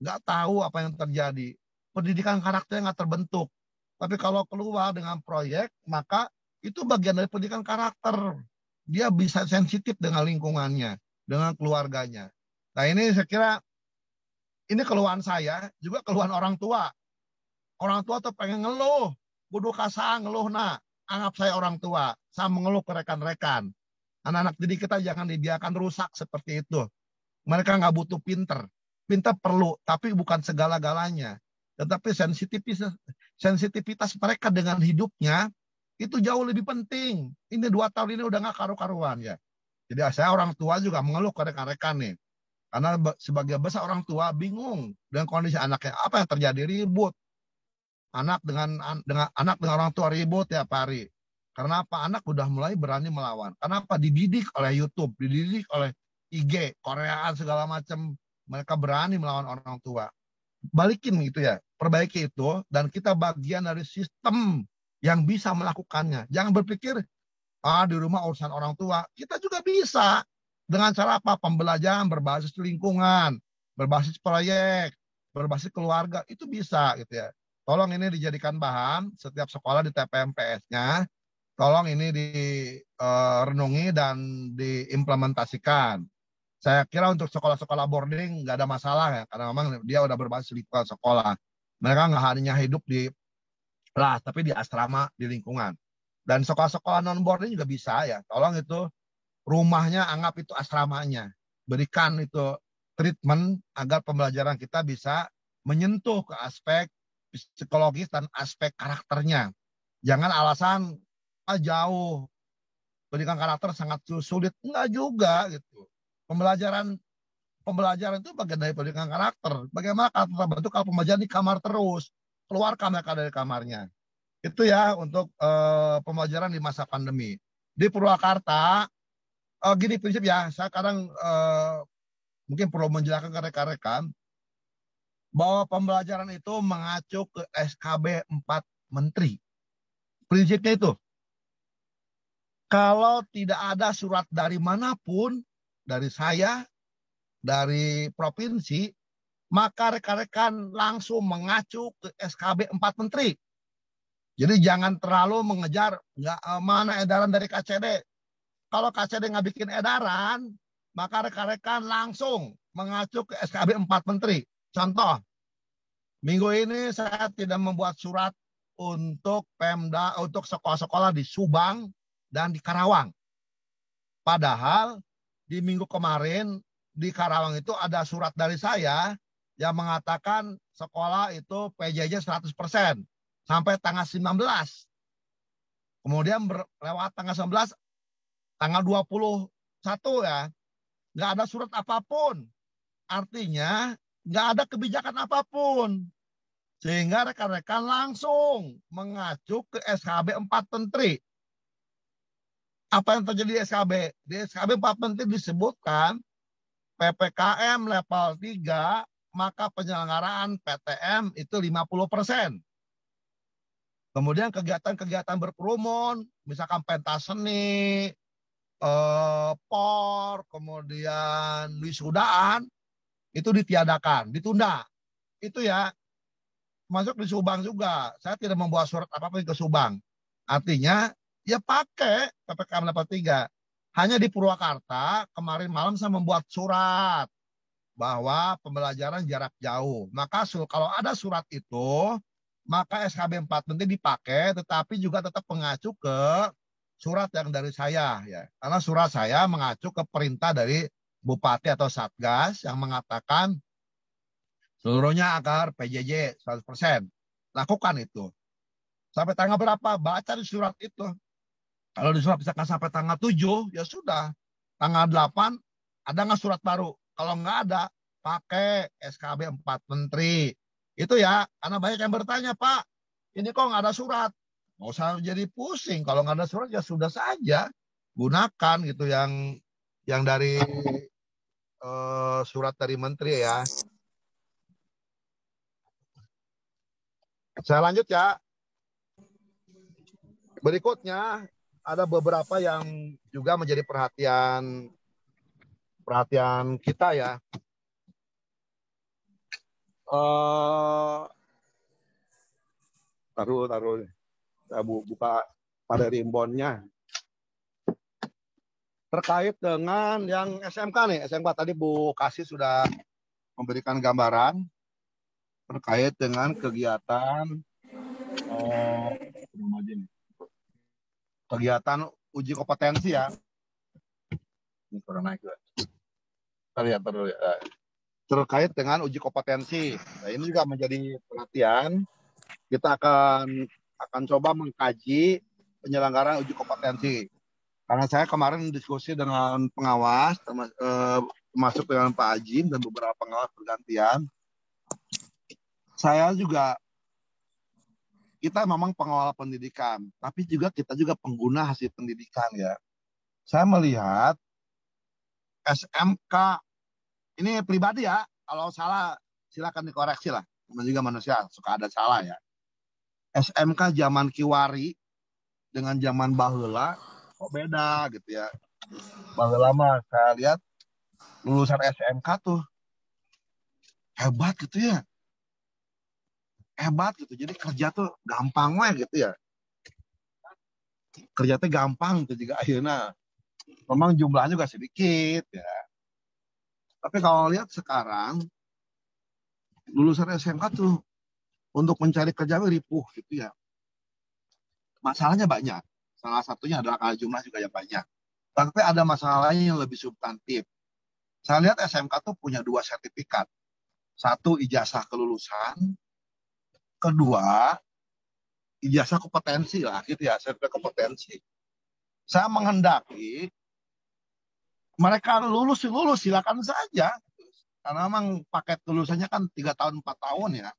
Nggak tahu apa yang terjadi. Pendidikan karakternya nggak terbentuk. Tapi kalau keluar dengan proyek, maka itu bagian dari pendidikan karakter. Dia bisa sensitif dengan lingkungannya, dengan keluarganya. Nah ini saya kira, ini keluhan saya, juga keluhan orang tua. Orang tua tuh pengen ngeluh. Kudu kasar ngeluh nak. Anggap saya orang tua. Saya mengeluh ke rekan-rekan. Anak-anak didik kita jangan dibiarkan rusak seperti itu. Mereka nggak butuh pinter. Pinter perlu, tapi bukan segala-galanya. Tetapi sensitivitas mereka dengan hidupnya, itu jauh lebih penting. Ini 2 tahun ini udah nggak karu-karuan ya. Jadi saya orang tua juga mengeluh ke rekan-rekan nih. Karena sebagai besar orang tua bingung dengan kondisi anaknya. Apa yang terjadi? Ribut. Anak dengan orang tua ribut tiap hari. Karena apa? Anak udah mulai berani melawan. Kenapa? Dididik oleh YouTube, dididik oleh IG, Koreaan segala macam. Mereka berani melawan orang tua. Balikin gitu ya, perbaiki itu, dan kita bagian dari sistem yang bisa melakukannya. Jangan berpikir, di rumah urusan orang tua. Kita juga bisa. Dengan cara apa? Pembelajaran berbasis lingkungan, berbasis proyek, berbasis keluarga. Itu bisa gitu ya. Tolong ini dijadikan bahan setiap sekolah di TPMPS-nya. Tolong ini direnungi dan diimplementasikan. Saya kira untuk sekolah-sekolah boarding nggak ada masalah ya, karena memang dia udah berbasis lingkungan sekolah. Mereka nggak hanya hidup di kelas, tapi di asrama, di lingkungan. Dan sekolah-sekolah non-boarding juga bisa ya. Tolong itu rumahnya anggap itu asramanya. Berikan itu treatment agar pembelajaran kita bisa menyentuh ke aspek psikologis dan aspek karakternya. Jangan alasan jauh, pendidikan karakter sangat sulit. Enggak juga gitu. Pembelajaran itu bagian dari pendidikan karakter. Bagaimana karakter terbentuk kalau pembelajaran di kamar terus. Keluarkan mereka dari kamarnya. Itu ya untuk pembelajaran di masa pandemi. Di Purwakarta, gini prinsip ya, saya kadang mungkin perlu menjelaskan ke rekan-rekan bahwa pembelajaran itu mengacu ke SKB 4 Menteri. Prinsipnya itu, kalau tidak ada surat dari manapun, dari saya, dari provinsi, maka rekan-rekan langsung mengacu ke SKB 4 Menteri. Jadi jangan terlalu mengejar mana edaran dari KCD. Kalau KCD nggak bikin edaran, maka rekan-rekan langsung mengacu ke SKB 4 Menteri. Contoh, minggu ini saya tidak membuat surat untuk Pemda, untuk sekolah-sekolah di Subang dan di Karawang. Padahal di minggu kemarin di Karawang itu ada surat dari saya yang mengatakan sekolah itu PJJ 100% sampai tanggal 19. Kemudian lewat tanggal 19, tanggal 21 ya, nggak ada surat apapun. Artinya nggak ada kebijakan apapun. Sehingga rekan-rekan langsung mengacu ke SKB 4 Menteri. Apa yang terjadi di SKB? Di SKB 4 Menteri disebutkan PPKM level 3, maka penyelenggaraan PTM itu 50%. Kemudian kegiatan-kegiatan berkerumun, misalkan pentas seni, POR, kemudian wisudaan, itu ditiadakan, ditunda. Itu ya, masuk di Subang juga. Saya tidak membawa surat apapun ke Subang. Artinya, ya pakai PPKM level 3. Hanya di Purwakarta, kemarin malam saya membuat surat bahwa pembelajaran jarak jauh. Maka kalau ada surat itu, maka SKB 4 Menteri dipakai, tetapi juga tetap mengacu ke surat yang dari saya. Ya. Karena surat saya mengacu ke perintah dari Bupati atau Satgas yang mengatakan seluruhnya agar PJJ 100%. Lakukan itu. Sampai tanggal berapa? Baca di surat itu. Kalau di surat misalkan sampai tanggal 7, ya sudah. Tanggal 8, ada nggak surat baru? Kalau nggak ada, pakai SKB 4 Menteri. Itu ya, karena banyak yang bertanya, Pak, ini kok nggak ada surat? Nggak usah jadi pusing. Kalau nggak ada surat, ya sudah saja. Gunakan gitu yang dari surat dari Menteri ya. Saya lanjut ya. Berikutnya, ada beberapa yang juga menjadi perhatian kita ya. Taruh. Saya buka pada rimbonnya. Terkait dengan yang SMK nih, SMK tadi Bu Kasih sudah memberikan gambaran terkait dengan kegiatan uji kompetensi ya. Ini kurang naik juga. Terus ya. Terkait dengan uji kompetensi. Nah, ini juga menjadi perhatian. Kita akan coba mengkaji penyelenggaraan uji kompetensi. Karena saya kemarin diskusi dengan pengawas, termasuk dengan Pak Ajim dan beberapa pengawas bergantian. Kita memang pengawal pendidikan, tapi kita juga pengguna hasil pendidikan ya. Saya melihat SMK, ini pribadi ya, kalau salah silakan dikoreksi lah. Namanya juga manusia, suka ada salah ya. SMK zaman Kiwari dengan zaman baheula kok beda gitu ya. Baheula mah saya lihat lulusan SMK tuh hebat gitu ya. Hebat gitu. Jadi kerja tuh gampang weh gitu ya. Kerja tuh gampang tuh juga akhirnya. Memang jumlahnya juga sedikit ya. Tapi kalau lihat sekarang lulusan SMK tuh untuk mencari kerja ripuh gitu ya. Masalahnya banyak. Salah satunya adalah karena jumlah juga yang banyak. Tapi ada masalah lain yang lebih substantif. Saya lihat SMK tuh punya 2 sertifikat. 1 ijazah kelulusan, kedua ijazah kompetensi lah gitu ya, sertifikat kompetensi. Saya menghendaki mereka lulus silakan saja. Karena memang paket lulusannya kan 3 tahun 4 tahun ya.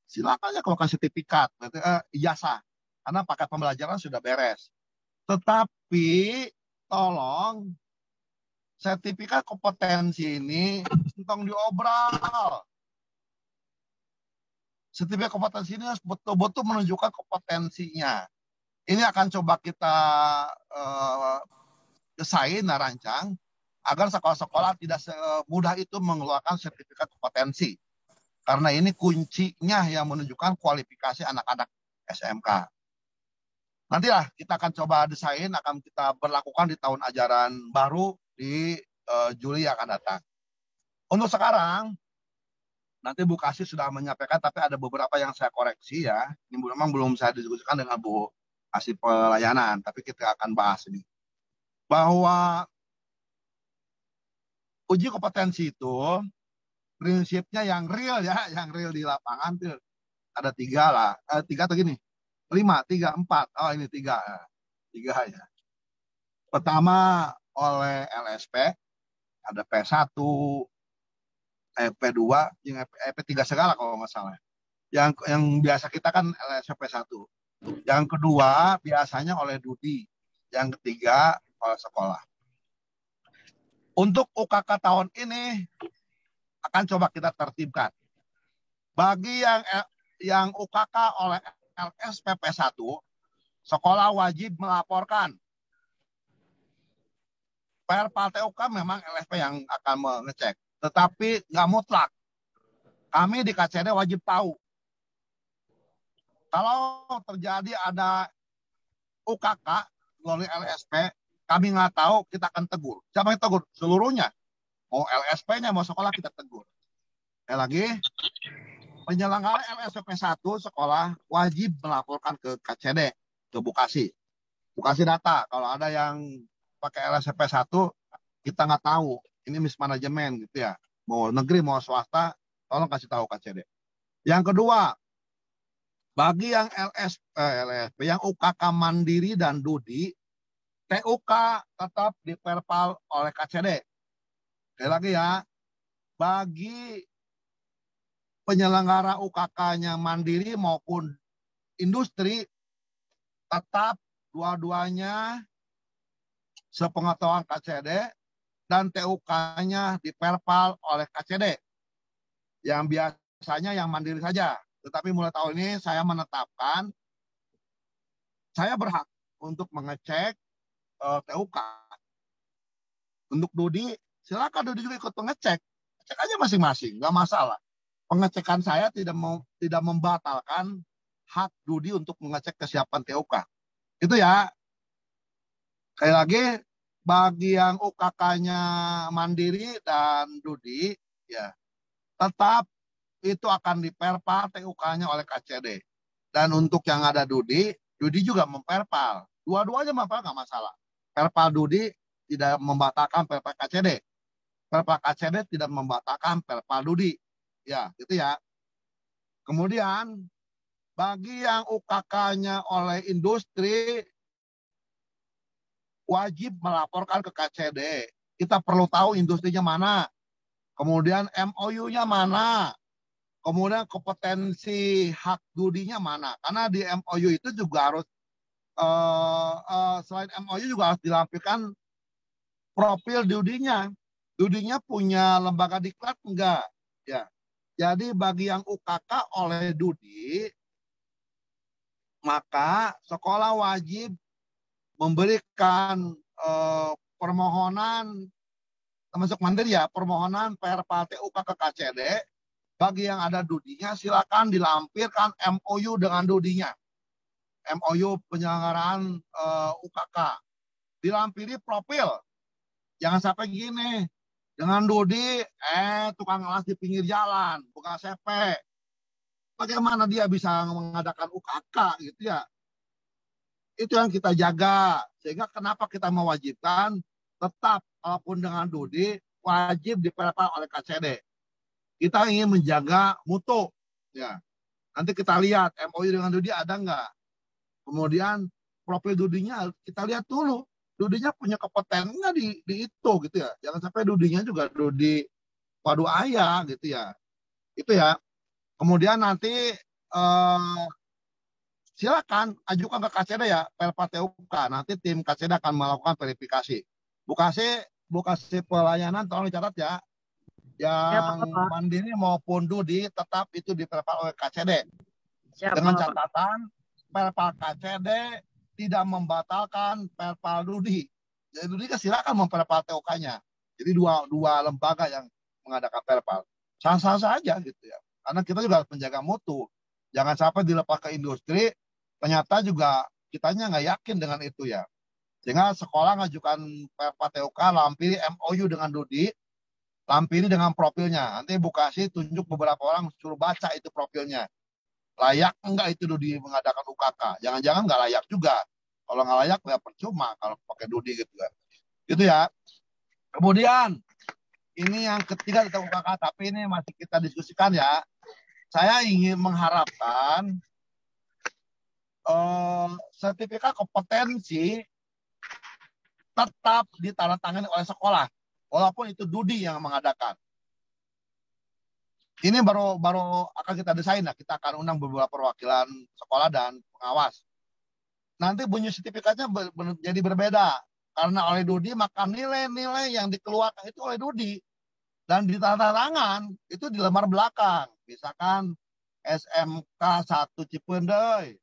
Silakan aja kalau kasih sertifikat, ijazah. Karena paket pembelajaran sudah beres. Tetapi tolong sertifikat kompetensi ini tolong diobral. Sertifikat kompetensi ini harus betul-betul menunjukkan kompetensinya. Ini akan coba kita desain, rancang, agar sekolah-sekolah tidak semudah itu mengeluarkan sertifikat kompetensi. Karena ini kuncinya yang menunjukkan kualifikasi anak-anak SMK. Nantilah kita akan coba desain, akan kita berlakukan di tahun ajaran baru di Juli yang akan datang. Untuk sekarang, nanti Bu Kasih sudah menyampaikan, tapi ada beberapa yang saya koreksi ya. Ini memang belum saya diskusikan dengan Bu Kasih pelayanan, tapi kita akan bahas ini. Bahwa uji kompetensi itu prinsipnya yang real ya, yang real di lapangan tuh ada 3 lah, 3 atau gini, 5, 3, 4. Oh ini 3 ya. Pertama oleh LSP, ada P1, P2, yang P3 segala kalau nggak salah. Yang biasa kita kan LSP 1. Yang kedua biasanya oleh Dudi. Yang ketiga oleh sekolah. Untuk UKK tahun ini akan coba kita tertibkan. Bagi yang UKK oleh LSP P1, sekolah wajib melaporkan. Perpal TUK memang LSP yang akan mengecek, tetapi nggak mutlak. Kami di KCD wajib tahu. Kalau terjadi ada UKK melalui LSP, kami nggak tahu, kita akan tegur. Siapa yang tegur? Seluruhnya. Mau LSP-nya, mau sekolah kita tegur. Sekali lagi, penyelenggara LSP 1 sekolah wajib melaporkan ke KCD, ke Bu Kasih. Bu Kasih data, kalau ada yang pakai LSP 1, kita nggak tahu. Ini mismanajemen gitu ya. Mau negeri, mau swasta, tolong kasih tahu KCD. Yang kedua, bagi yang LSP, yang UKK Mandiri dan Dudi, TUK tetap diperpal oleh KCD. Sekali lagi ya, bagi penyelenggara UKK-nya Mandiri maupun industri, tetap dua-duanya sepengetahuan KCD dan TUK-nya diperpal oleh KCD. Yang biasanya yang Mandiri saja. Tetapi mulai tahun ini saya menetapkan, saya berhak untuk mengecek TUK. Untuk Dudi, silakan Dudi juga ikut mengecek. Cek aja masing-masing, nggak masalah. Pengecekan saya tidak membatalkan hak Dudi untuk mengecek kesiapan TUK. Itu ya. Sekali lagi, bagi yang UKK-nya Mandiri dan Dudi, ya tetap itu akan diperpal TUK-nya oleh KCD. Dan untuk yang ada Dudi juga memperpal. Dua-duanya memperpal nggak masalah. Perpal Dudi tidak membatalkan perpal KCD. Perpal KCD tidak membatalkan perpal Dudi. Ya, gitu ya. Kemudian, bagi yang UKK-nya oleh industri, wajib melaporkan ke KCD. Kita perlu tahu industrinya mana. Kemudian MOU-nya mana. Kemudian kompetensi hak Dudinya mana. Karena di MOU itu juga harus, selain MOU juga harus dilampirkan profil Dudinya. Dudinya punya lembaga diklat enggak? Ya. Jadi bagi yang UKK oleh Dudi, maka sekolah wajib memberikan permohonan, termasuk mandiri ya, permohonan perpal TUK ke KCD. Bagi yang ada Dudinya, silakan dilampirkan MOU dengan Dudinya. MOU penyelenggaraan UKK. Dilampiri profil. Jangan sampai gini, dengan Dudi, tukang las di pinggir jalan, bukan CP. Bagaimana dia bisa mengadakan UKK gitu ya? Itu yang kita jaga. Sehingga kenapa kita mewajibkan tetap walaupun dengan Dudi wajib diperpal oleh KCD. Kita ingin menjaga mutu. Ya. Nanti kita lihat MOU dengan Dudi ada nggak. Kemudian profil Dudinya kita lihat dulu. Dudinya punya kompeten nggak di itu gitu ya. Jangan sampai Dudinya juga Dudi padu ayah gitu ya. Itu ya. Kemudian nanti silakan ajukan ke KCD ya, perpal TUK. Nanti tim KCD akan melakukan verifikasi. Bukasi pelayanan tolong dicatat ya. Yang mandiri maupun Dudi tetap itu diperpal oleh KCD. Dengan catatan perpal KCD tidak membatalkan perpal Dudi. Jadi Dudi silakan memperpal TUK-nya. Jadi dua lembaga yang mengadakan perpal. Sah-sah saja gitu ya. Karena kita juga harus menjaga mutu. Jangan sampai dilepas ke industri, ternyata juga kitanya nggak yakin dengan itu ya. Sehingga sekolah ngajukan perpal TUK, lampiri MOU dengan Dudi, lampiri dengan profilnya. Nanti Bukasi tunjuk beberapa orang, suruh baca itu profilnya. Layak enggak itu Dudi mengadakan UKK? Jangan-jangan nggak layak juga. Kalau nggak layak, ya percuma kalau pakai Dudi gitu ya. Gitu ya. Kemudian, ini yang ketiga tentang UKK, tapi ini masih kita diskusikan ya. Saya ingin mengharapkan sertifikat kompetensi tetap ditandatangani oleh sekolah, walaupun itu Dudi yang mengadakan. Ini baru akan kita desain lah. Kita akan undang beberapa perwakilan sekolah dan pengawas. Nanti bunyi sertifikatnya jadi berbeda. Karena oleh Dudi, maka nilai-nilai yang dikeluarkan itu oleh Dudi. Dan di tanda tangan, itu di lembar belakang. Misalkan SMK 1 Cipendei,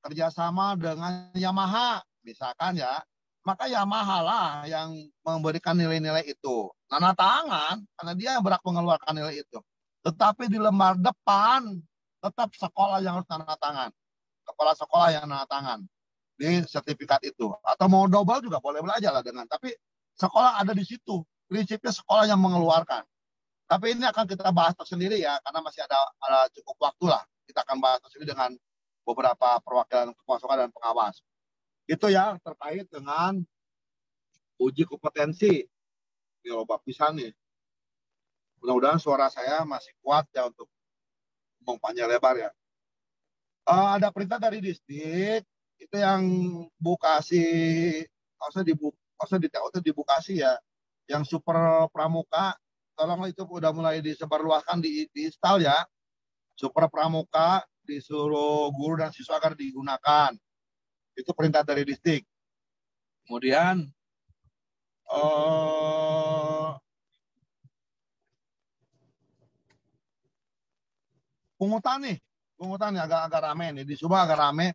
kerjasama dengan Yamaha, misalkan ya. Maka Yamaha lah yang memberikan nilai-nilai itu. Tanda tangan, karena dia yang berhak mengeluarkan nilai itu. Tetapi di lembar depan, tetap sekolah yang harus tanda tangan. Kepala sekolah yang tanda tangan di sertifikat itu. Atau mau double juga boleh belajar lah dengan. Tapi sekolah ada di situ. Prinsipnya sekolah yang mengeluarkan. Tapi ini akan kita bahas tersendiri ya, karena masih ada cukup waktu lah. Kita akan bahas tersendiri dengan beberapa perwakilan kepala sekolah dan pengawas. Itu ya terkait dengan uji kompetensi. Ini loba pisan nih. Mudah-mudahan suara saya masih kuat ya untuk ngomong panjang lebar ya. Ada perintah dari distrik itu yang Bukasi, maksudnya di Bukasi ya, yang super pramuka, tolong itu udah mulai disebarluaskan di install ya. Super pramuka disuruh guru dan siswa agar digunakan. Itu perintah dari distrik. Kemudian pungutan nih agak rame nih, di Subang agak rame.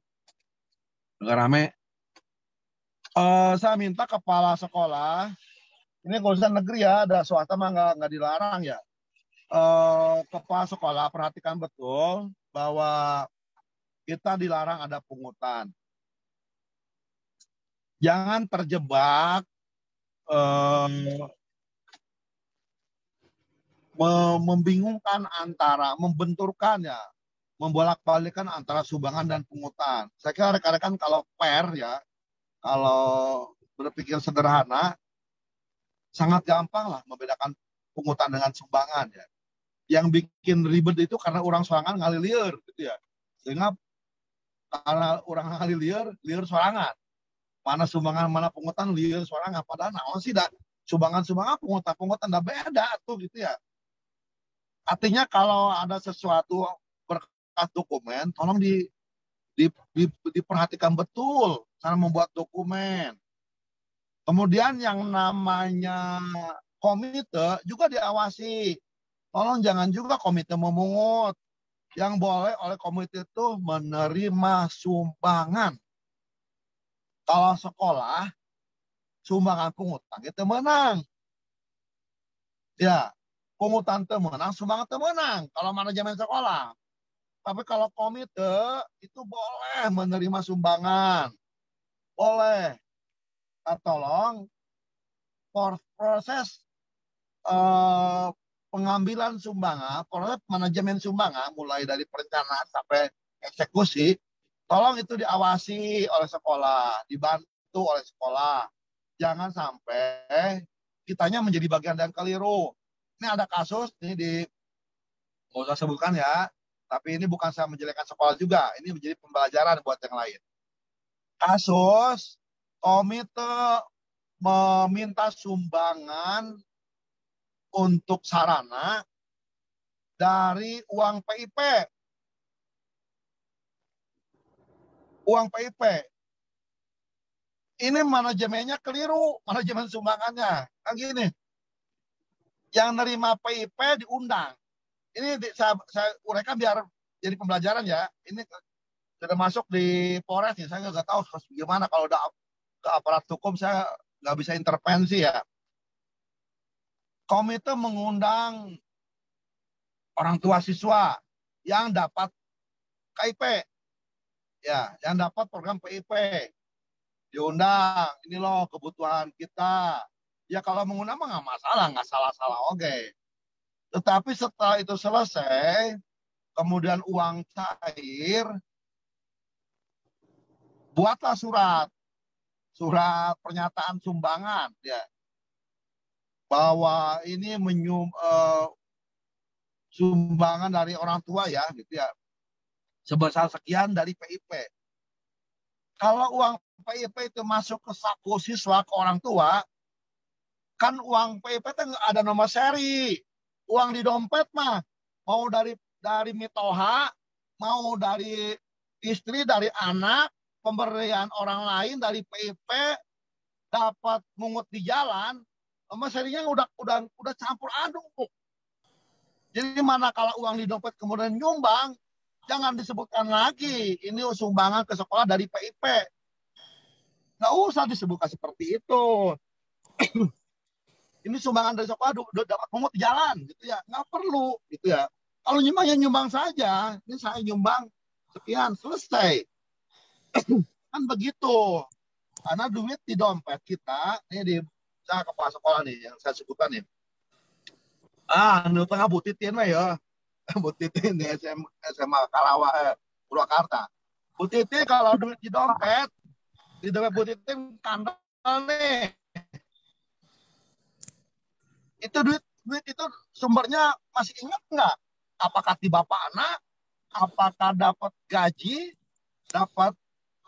Saya minta kepala sekolah, ini urusan negeri ya, ada swasta mah nggak dilarang ya. Kepala sekolah perhatikan betul bahwa kita dilarang ada pungutan. Jangan terjebak membingungkan antara, membenturkan ya, membolak-balikan antara sumbangan dan pungutan. Saya kira rekan-rekan kalau fair ya, kalau berpikir sederhana, sangat gampang lah membedakan pungutan dengan sumbangan ya. Yang bikin ribet itu karena orang sorangan ngalilir gitu ya. Sehingga karena orang ngalilir, liur sorangan. Mana sumbangan, mana pungutan, liur sorangan. Padahal naon sih dah sumbangan-sumbangan, pungutan-pungutan dah beda tuh gitu ya. Artinya kalau ada sesuatu berkas dokumen, tolong diperhatikan betul cara membuat dokumen. Kemudian yang namanya komite juga diawasi. Tolong jangan juga komite memungut. Yang boleh oleh komite itu menerima sumbangan. Kalau sekolah, sumbangan pungutan itu menang. Ya, pungutan itu menang, sumbangan itu menang. Kalau manajemen sekolah. Tapi kalau komite itu boleh menerima sumbangan. Boleh. Tolong proses pengambilan sumbangan, proses manajemen sumbangan mulai dari perencanaan sampai eksekusi, tolong itu diawasi oleh sekolah, dibantu oleh sekolah. Jangan sampai kitanya menjadi bagian yang keliru. Ini ada kasus, ini nggak usah sebutkan ya, tapi ini bukan saya menjelekkan sekolah juga, ini menjadi pembelajaran buat yang lain. Kasus komite meminta sumbangan untuk sarana dari uang PIP. Uang PIP. Ini manajemennya keliru, manajemen sumbangannya. Kan gini, yang nerima PIP diundang. Ini saya uraikan biar jadi pembelajaran ya. Ini sudah masuk di Polres nih, saya nggak tahu harus gimana kalau udah ke aparat hukum, saya nggak bisa intervensi ya. Komite mengundang orang tua siswa yang dapat KIP, ya, yang dapat program PIP, diundang. Ini loh kebutuhan kita. Ya kalau mengundang mah nggak masalah, nggak salah-salah, oke. Tetapi setelah itu selesai, kemudian uang cair, buatlah surat pernyataan sumbangan, ya. Bahwa ini sumbangan dari orang tua ya, gitu ya, sebesar sekian dari PIP. Kalau uang PIP itu masuk ke saku siswa ke orang tua, kan uang PIP itu nggak ada nomor seri. Uang di dompet mah mau dari mitoha, mau dari istri, dari anak, pemberian orang lain dari PIP, dapat mungut di jalan. Sama serinya udah campur aduk. Jadi manakala uang di dompet kemudian nyumbang, jangan disebutkan lagi ini sumbangan ke sekolah dari PIP. Nggak usah disebutkan seperti itu. Ini sumbangan dari sekolah dapat mungut di jalan, gitu ya. Nggak perlu, gitu ya. Kalau nyumbang ya nyumbang saja. Ini saya nyumbang sekian, selesai. Kan begitu. Karena duit di dompet kita, ini di saya kepala sekolah nih yang saya sebutkan nih. Nu tengah butitin mah ya. Butitin di SMA Purwakarta. Butitin kalau duit di dompet butitin kandang nih. Itu duit itu sumbernya masih ingat nggak? Apakah di bapak anak? Apakah dapat gaji? Dapat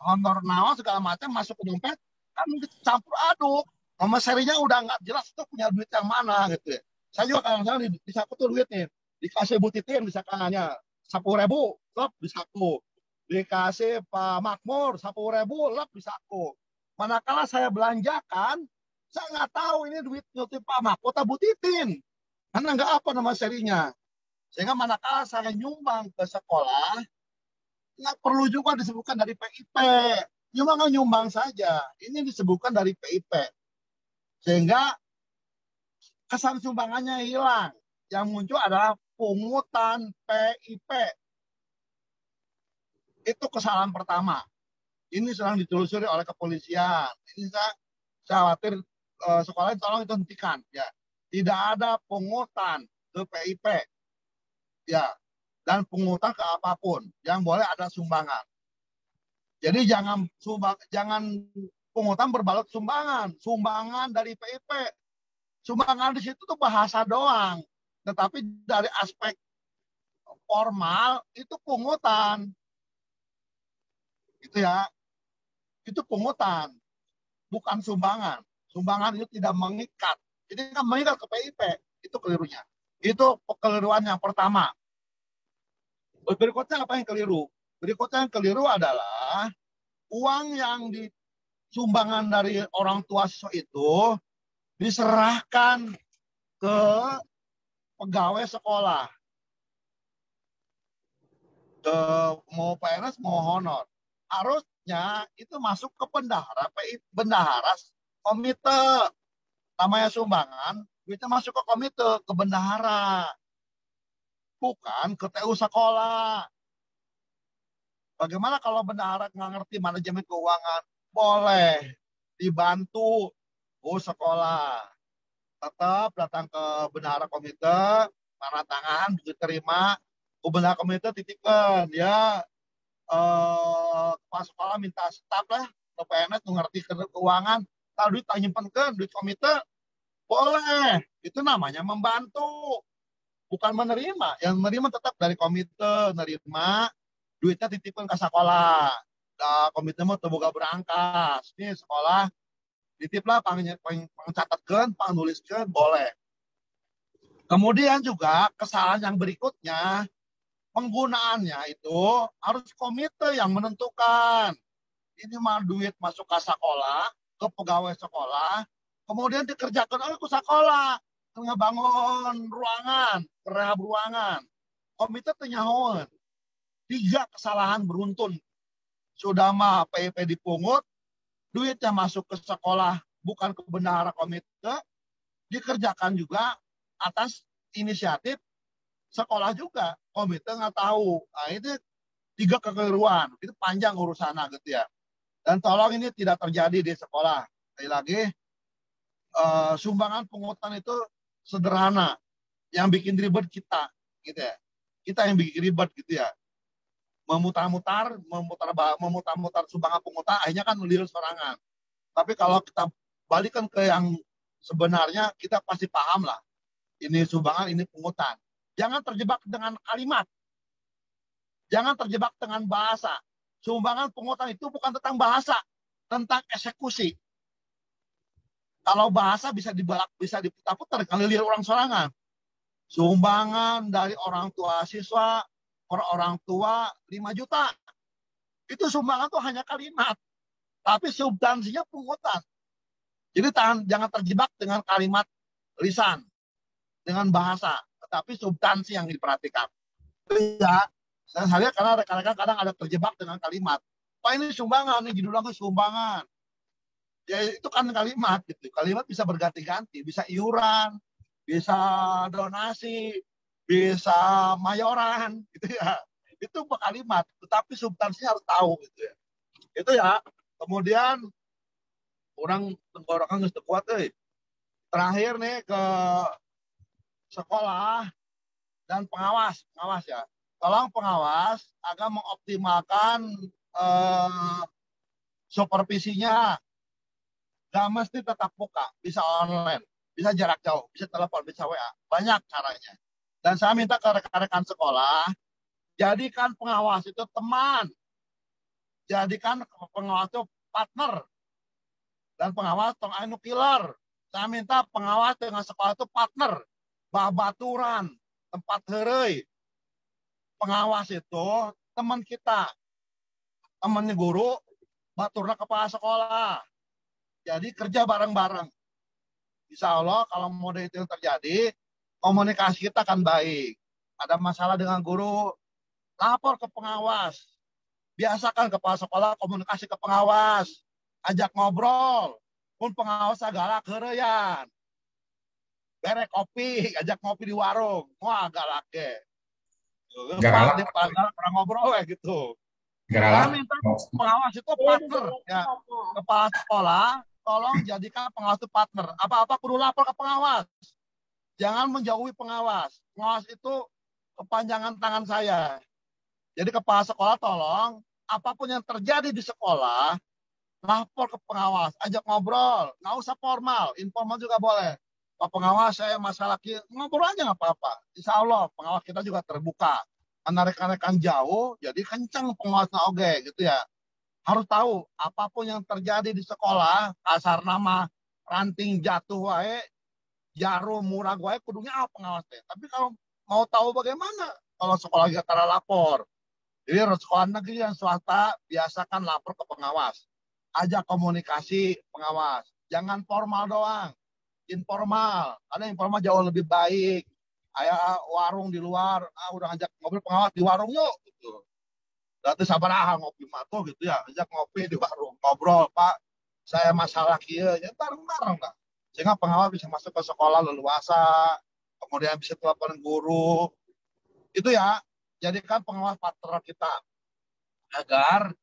honor naon segala macam masuk ke dompet? Kan campur aduk. Nomor serinya udah nggak jelas itu punya duit yang mana gitu ya. Saya juga kadang-kadang di saku tuh duit nih. Dikasih butitin misalkan hanya 10.000 lep di saku. Dikasih Pak Makmur 10.000 lep di saku. Manakala saya belanjakan, saya nggak tahu ini duit nyuti Pak Makmur atau butitin. Karena nggak apa nama serinya. Sehingga manakala saya nyumbang ke sekolah, nggak perlu juga disebutkan dari PIP. nyumbang saja. Ini disebutkan dari PIP. Sehingga kesan sumbangannya hilang. Yang muncul adalah pungutan PIP. Itu kesalahan pertama. Ini sedang ditelusuri oleh kepolisian. Ini saya khawatir sekolah tolong itu hentikan. Ya. Tidak ada pungutan ke PIP. Ya. Dan pungutan ke apapun. Yang boleh ada sumbangan. Jadi jangan pungutan berbalut sumbangan. Sumbangan dari PIP. Sumbangan di situ tuh bahasa doang. Tetapi dari aspek formal itu pungutan. Gitu ya. Itu pungutan. Bukan sumbangan. Sumbangan itu tidak mengikat. Jadi kan mengikat ke PIP. Itu kelirunya. Itu kekeliruan yang pertama. Berikutnya apa yang keliru? Berikutnya yang keliru adalah uang yang disumbangan dari orang tua siswa itu diserahkan ke pegawai sekolah. Ke mau PNS mau honor. Harusnya itu masuk ke bendahara komite. Namanya sumbangan, duitnya masuk ke komite, ke bendahara. Bukan ke TU sekolah. Bagaimana kalau bendahara nggak ngerti manajemen keuangan? Boleh dibantu sekolah. Tetap datang ke bendahara komite, tanda tangan, diterima, ke bendahara komite titipkan. Ya, kepala sekolah minta staf lah, ke PNS ngerti keuangan, kalau duit tak nyimpenkan, duit komite, boleh. Itu namanya membantu. Bukan menerima. Yang menerima tetap dari komite, nerima, duitnya titipkan ke sekolah. Nah, komite mau terbuka berangkas. Ini sekolah, titiplah pengcatatkan, penuliskan, boleh. Kemudian juga kesalahan yang berikutnya, penggunaannya itu harus komite yang menentukan. Ini mah duit masuk ke sekolah, ke pegawai sekolah, kemudian dikerjakan oleh ke sekolah. Ngebangun ruangan, rehab ruangan. Komite tenyahoan. 3 kesalahan beruntun. Sudah mah PIP dipungut, duitnya masuk ke sekolah, bukan ke bendahara komite, dikerjakan juga atas inisiatif sekolah juga. Komite nggak tahu. Nah, ini 3 kekeliruan. Itu panjang urusannya gitu ya. Dan tolong ini tidak terjadi di sekolah. Sekali lagi, sumbangan pungutan itu sederhana. Yang bikin ribet kita, gitu ya. Kita yang bikin ribet gitu ya. Memutar-mutar sumbangan pungutan, akhirnya kan meliru sorangan. Tapi kalau kita balikan ke yang sebenarnya, kita pasti paham lah. Ini sumbangan, ini pungutan. Jangan terjebak dengan kalimat. Jangan terjebak dengan bahasa. Sumbangan pungutan itu bukan tentang bahasa, tentang eksekusi. Kalau bahasa bisa diputar-putar kalau lihat orang sorangan. Sumbangan dari orang tua siswa per orang tua 5 juta. Itu sumbangan tuh hanya kalimat. Tapi substansinya pungutan. Jadi jangan terjebak dengan kalimat lisan. Dengan bahasa. Tetapi substansi yang diperhatikan. Ya, saya lihat karena rekan-rekan kadang ada terjebak dengan kalimat. Pak ini sumbangan, ini judul lagu sumbangan. Ya itu kan kalimat gitu. Kalimat bisa berganti-ganti, bisa iuran, bisa donasi, bisa mayoran gitu ya. Itu kalimat, tetapi substansinya harus tahu gitu ya. Itu ya. Kemudian orang tenggorokan geus teu kuat euy. Terakhir nih ke sekolah dan pengawas ya. Tolong pengawas agar mengoptimalkan supervisinya. Gak mesti tetap muka, bisa online, bisa jarak jauh, bisa telepon, bisa WA. Banyak caranya. Dan saya minta ke rekan-rekan sekolah, jadikan pengawas itu teman. Jadikan pengawas itu partner. Dan pengawas tong anu killer. Saya minta pengawas dengan sekolah itu partner. Babaturan, tempat heureuy. Pengawas itu teman kita. Temannya guru, baturna kepala sekolah. Jadi kerja bareng-bareng. Insya Allah kalau model itu terjadi, komunikasi kita akan baik. Ada masalah dengan guru, lapor ke pengawas. Biasakan kepala sekolah komunikasi ke pengawas. Ajak ngobrol. Pun pengawas galak kereyan. Bere kopi, ajak ngopi di warung. Wah, galak ke. Pak, dia galak pernah ngobrol gitu. Saya minta pengawas itu partner. Ya. Kepala sekolah, tolong jadikan pengawas itu partner. Apa-apa perlu lapor ke pengawas. Jangan menjauhi pengawas. Pengawas itu kepanjangan tangan saya. Jadi kepala sekolah tolong, apapun yang terjadi di sekolah, lapor ke pengawas, ajak ngobrol, nggak usah formal, informal juga boleh. Pak pengawas, saya masalah ngobrol aja nggak apa-apa. Insya Allah pengawas kita juga terbuka. Karena rekan-rekan jauh, jadi kencang pengawasnya oke gitu ya. Harus tahu apapun yang terjadi di sekolah, kasar nama ranting jatuh wae, jarum murah wae, kudunya apa pengawasnya. Tapi kalau mau tahu bagaimana, kalau sekolah kita lapor. Jadi sekolah negeri dan swasta biasakan lapor ke pengawas. Ajak komunikasi pengawas. Jangan formal doang. Informal. Karena informal jauh lebih baik. Ayah warung di luar, udah ajak ngobrol pengawas di warung yuk. Gitu. Berarti sabar ngopi matuh gitu ya. Ajak ngopi di warung. Ngobrol, Pak. Saya masalah kia. Ya bareng-bareng lah. Sehingga pengawas bisa masuk ke sekolah leluasa. Kemudian bisa telepon guru. Itu ya. Jadikan pengawas partner kita agar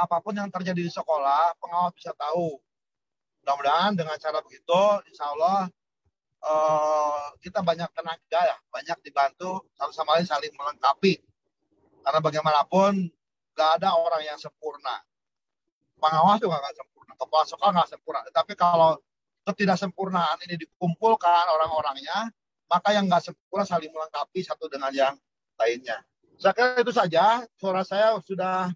apapun yang terjadi di sekolah pengawas bisa tahu. Mudah-mudahan dengan cara begitu, insya Allah kita banyak tenaga ya, banyak dibantu satu sama lain saling melengkapi. Karena bagaimanapun nggak ada orang yang sempurna. Pengawas juga nggak sempurna, kepala sekolah nggak sempurna. Tapi kalau ketidaksempurnaan ini dikumpulkan orang-orangnya, maka yang nggak sempurna saling melengkapi satu dengan yang lainnya. Saya kira itu saja. Suara saya sudah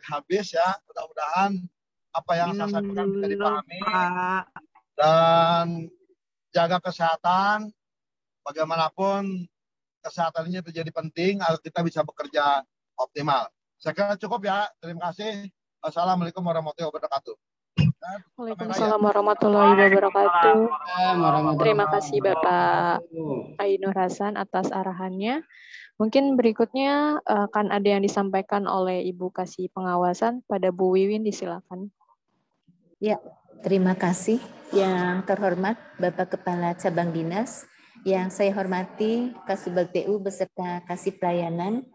habis ya. Mudah-mudahan apa yang saya sampaikan bisa dipahami. Dan jaga kesehatan. Bagaimanapun kesehatan ini menjadi penting agar kita bisa bekerja optimal. Saya kira cukup ya. Terima kasih. Assalamualaikum warahmatullahi wabarakatuh. Waalaikumsalam warahmatullahi wabarakatuh. Terima kasih Bapak Ainur Hasan atas arahannya. Mungkin berikutnya akan ada yang disampaikan oleh Ibu Kasih Pengawasan pada Bu Wiwin, disilakan. Ya, terima kasih. Yang terhormat Bapak Kepala Cabang Dinas, yang saya hormati Kasubag TU beserta Kasih Pelayanan,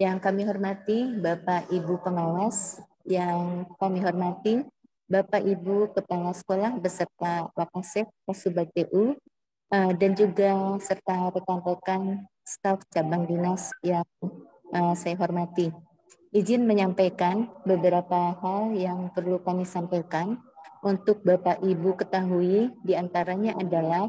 yang kami hormati Bapak Ibu Pengawas, yang kami hormati Bapak Ibu Kepala Sekolah beserta Wakasek Kasubag TU, dan juga serta rekan-rekan staf cabang dinas yang saya hormati. Izin menyampaikan beberapa hal yang perlu kami sampaikan untuk Bapak Ibu ketahui, diantaranya adalah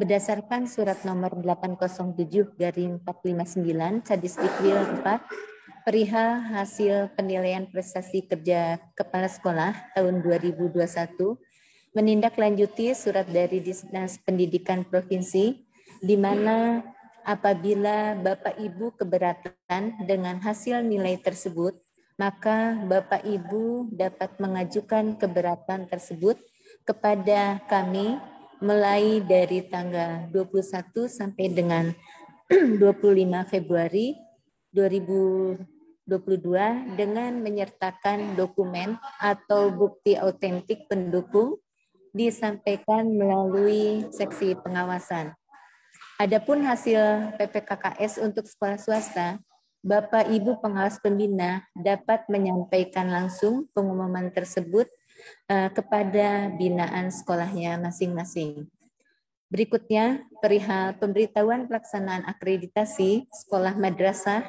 berdasarkan surat nomor 807/459 Kadisdikdil 4 perihal hasil penilaian prestasi kerja kepala sekolah tahun 2021, menindaklanjuti surat dari Dinas Pendidikan Provinsi, di mana apabila Bapak Ibu keberatan dengan hasil nilai tersebut, maka Bapak Ibu dapat mengajukan keberatan tersebut kepada kami mulai dari tanggal 21 sampai dengan 25 Februari 2022 dengan menyertakan dokumen atau bukti autentik pendukung disampaikan melalui seksi pengawasan. Adapun hasil PPKKS untuk sekolah swasta, Bapak Ibu pengawas pembina dapat menyampaikan langsung pengumuman tersebut kepada binaan sekolahnya masing-masing. Berikutnya, perihal pemberitahuan pelaksanaan akreditasi sekolah madrasah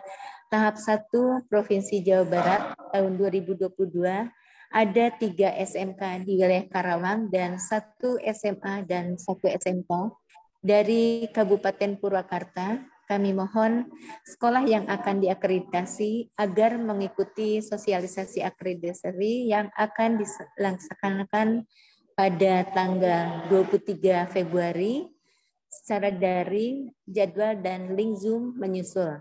tahap 1 Provinsi Jawa Barat tahun 2022, ada 3 SMK di wilayah Karawang dan 1 SMA dan 1 SMK dari Kabupaten Purwakarta. Kami mohon sekolah yang akan diakreditasi agar mengikuti sosialisasi akreditasi yang akan dilaksanakan pada tanggal 23 Februari secara daring, jadwal dan link Zoom menyusul.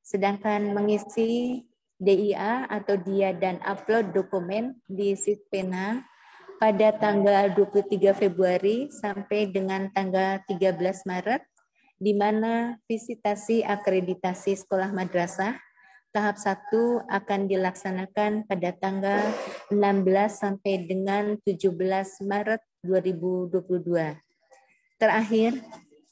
Sedangkan mengisi DIA atau dia dan upload dokumen di Sitpena pada tanggal 23 Februari sampai dengan tanggal 13 Maret, di mana visitasi akreditasi sekolah madrasah tahap 1 akan dilaksanakan pada tanggal 16 sampai dengan 17 Maret 2022. Terakhir,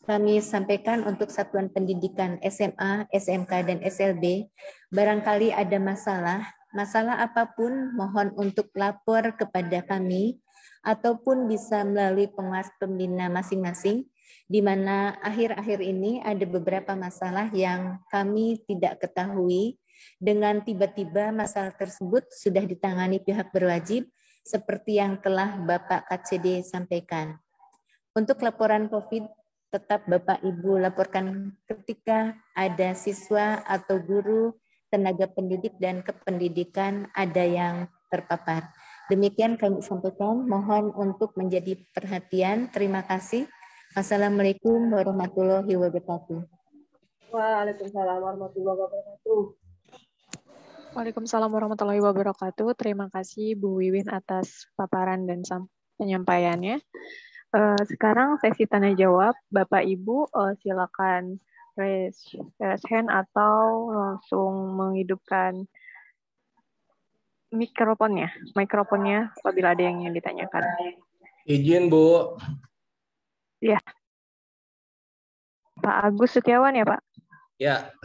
kami sampaikan untuk satuan pendidikan SMA, SMK, dan SLB, barangkali ada masalah apapun mohon untuk lapor kepada kami ataupun bisa melalui pengawas pembina masing-masing, di mana akhir-akhir ini ada beberapa masalah yang kami tidak ketahui. Dengan tiba-tiba masalah tersebut sudah ditangani pihak berwajib seperti yang telah Bapak KCD sampaikan. Untuk laporan COVID, tetap Bapak Ibu laporkan ketika ada siswa atau guru, tenaga pendidik dan kependidikan ada yang terpapar. Demikian kami sampaikan, mohon untuk menjadi perhatian. Terima kasih. Wassalamualaikum warahmatullahi wabarakatuh. Waalaikumsalam warahmatullahi wabarakatuh. Waalaikumsalam warahmatullahi wabarakatuh. Terima kasih Bu Wiwin atas paparan dan penyampaiannya. Sekarang sesi tanya jawab. Bapak Ibu silakan raise hand atau langsung menghidupkan mikrofonnya apabila ada yang ingin ditanyakan. Izin, Bu. Ya. Pak Agus Setiawan ya, Pak? Ya.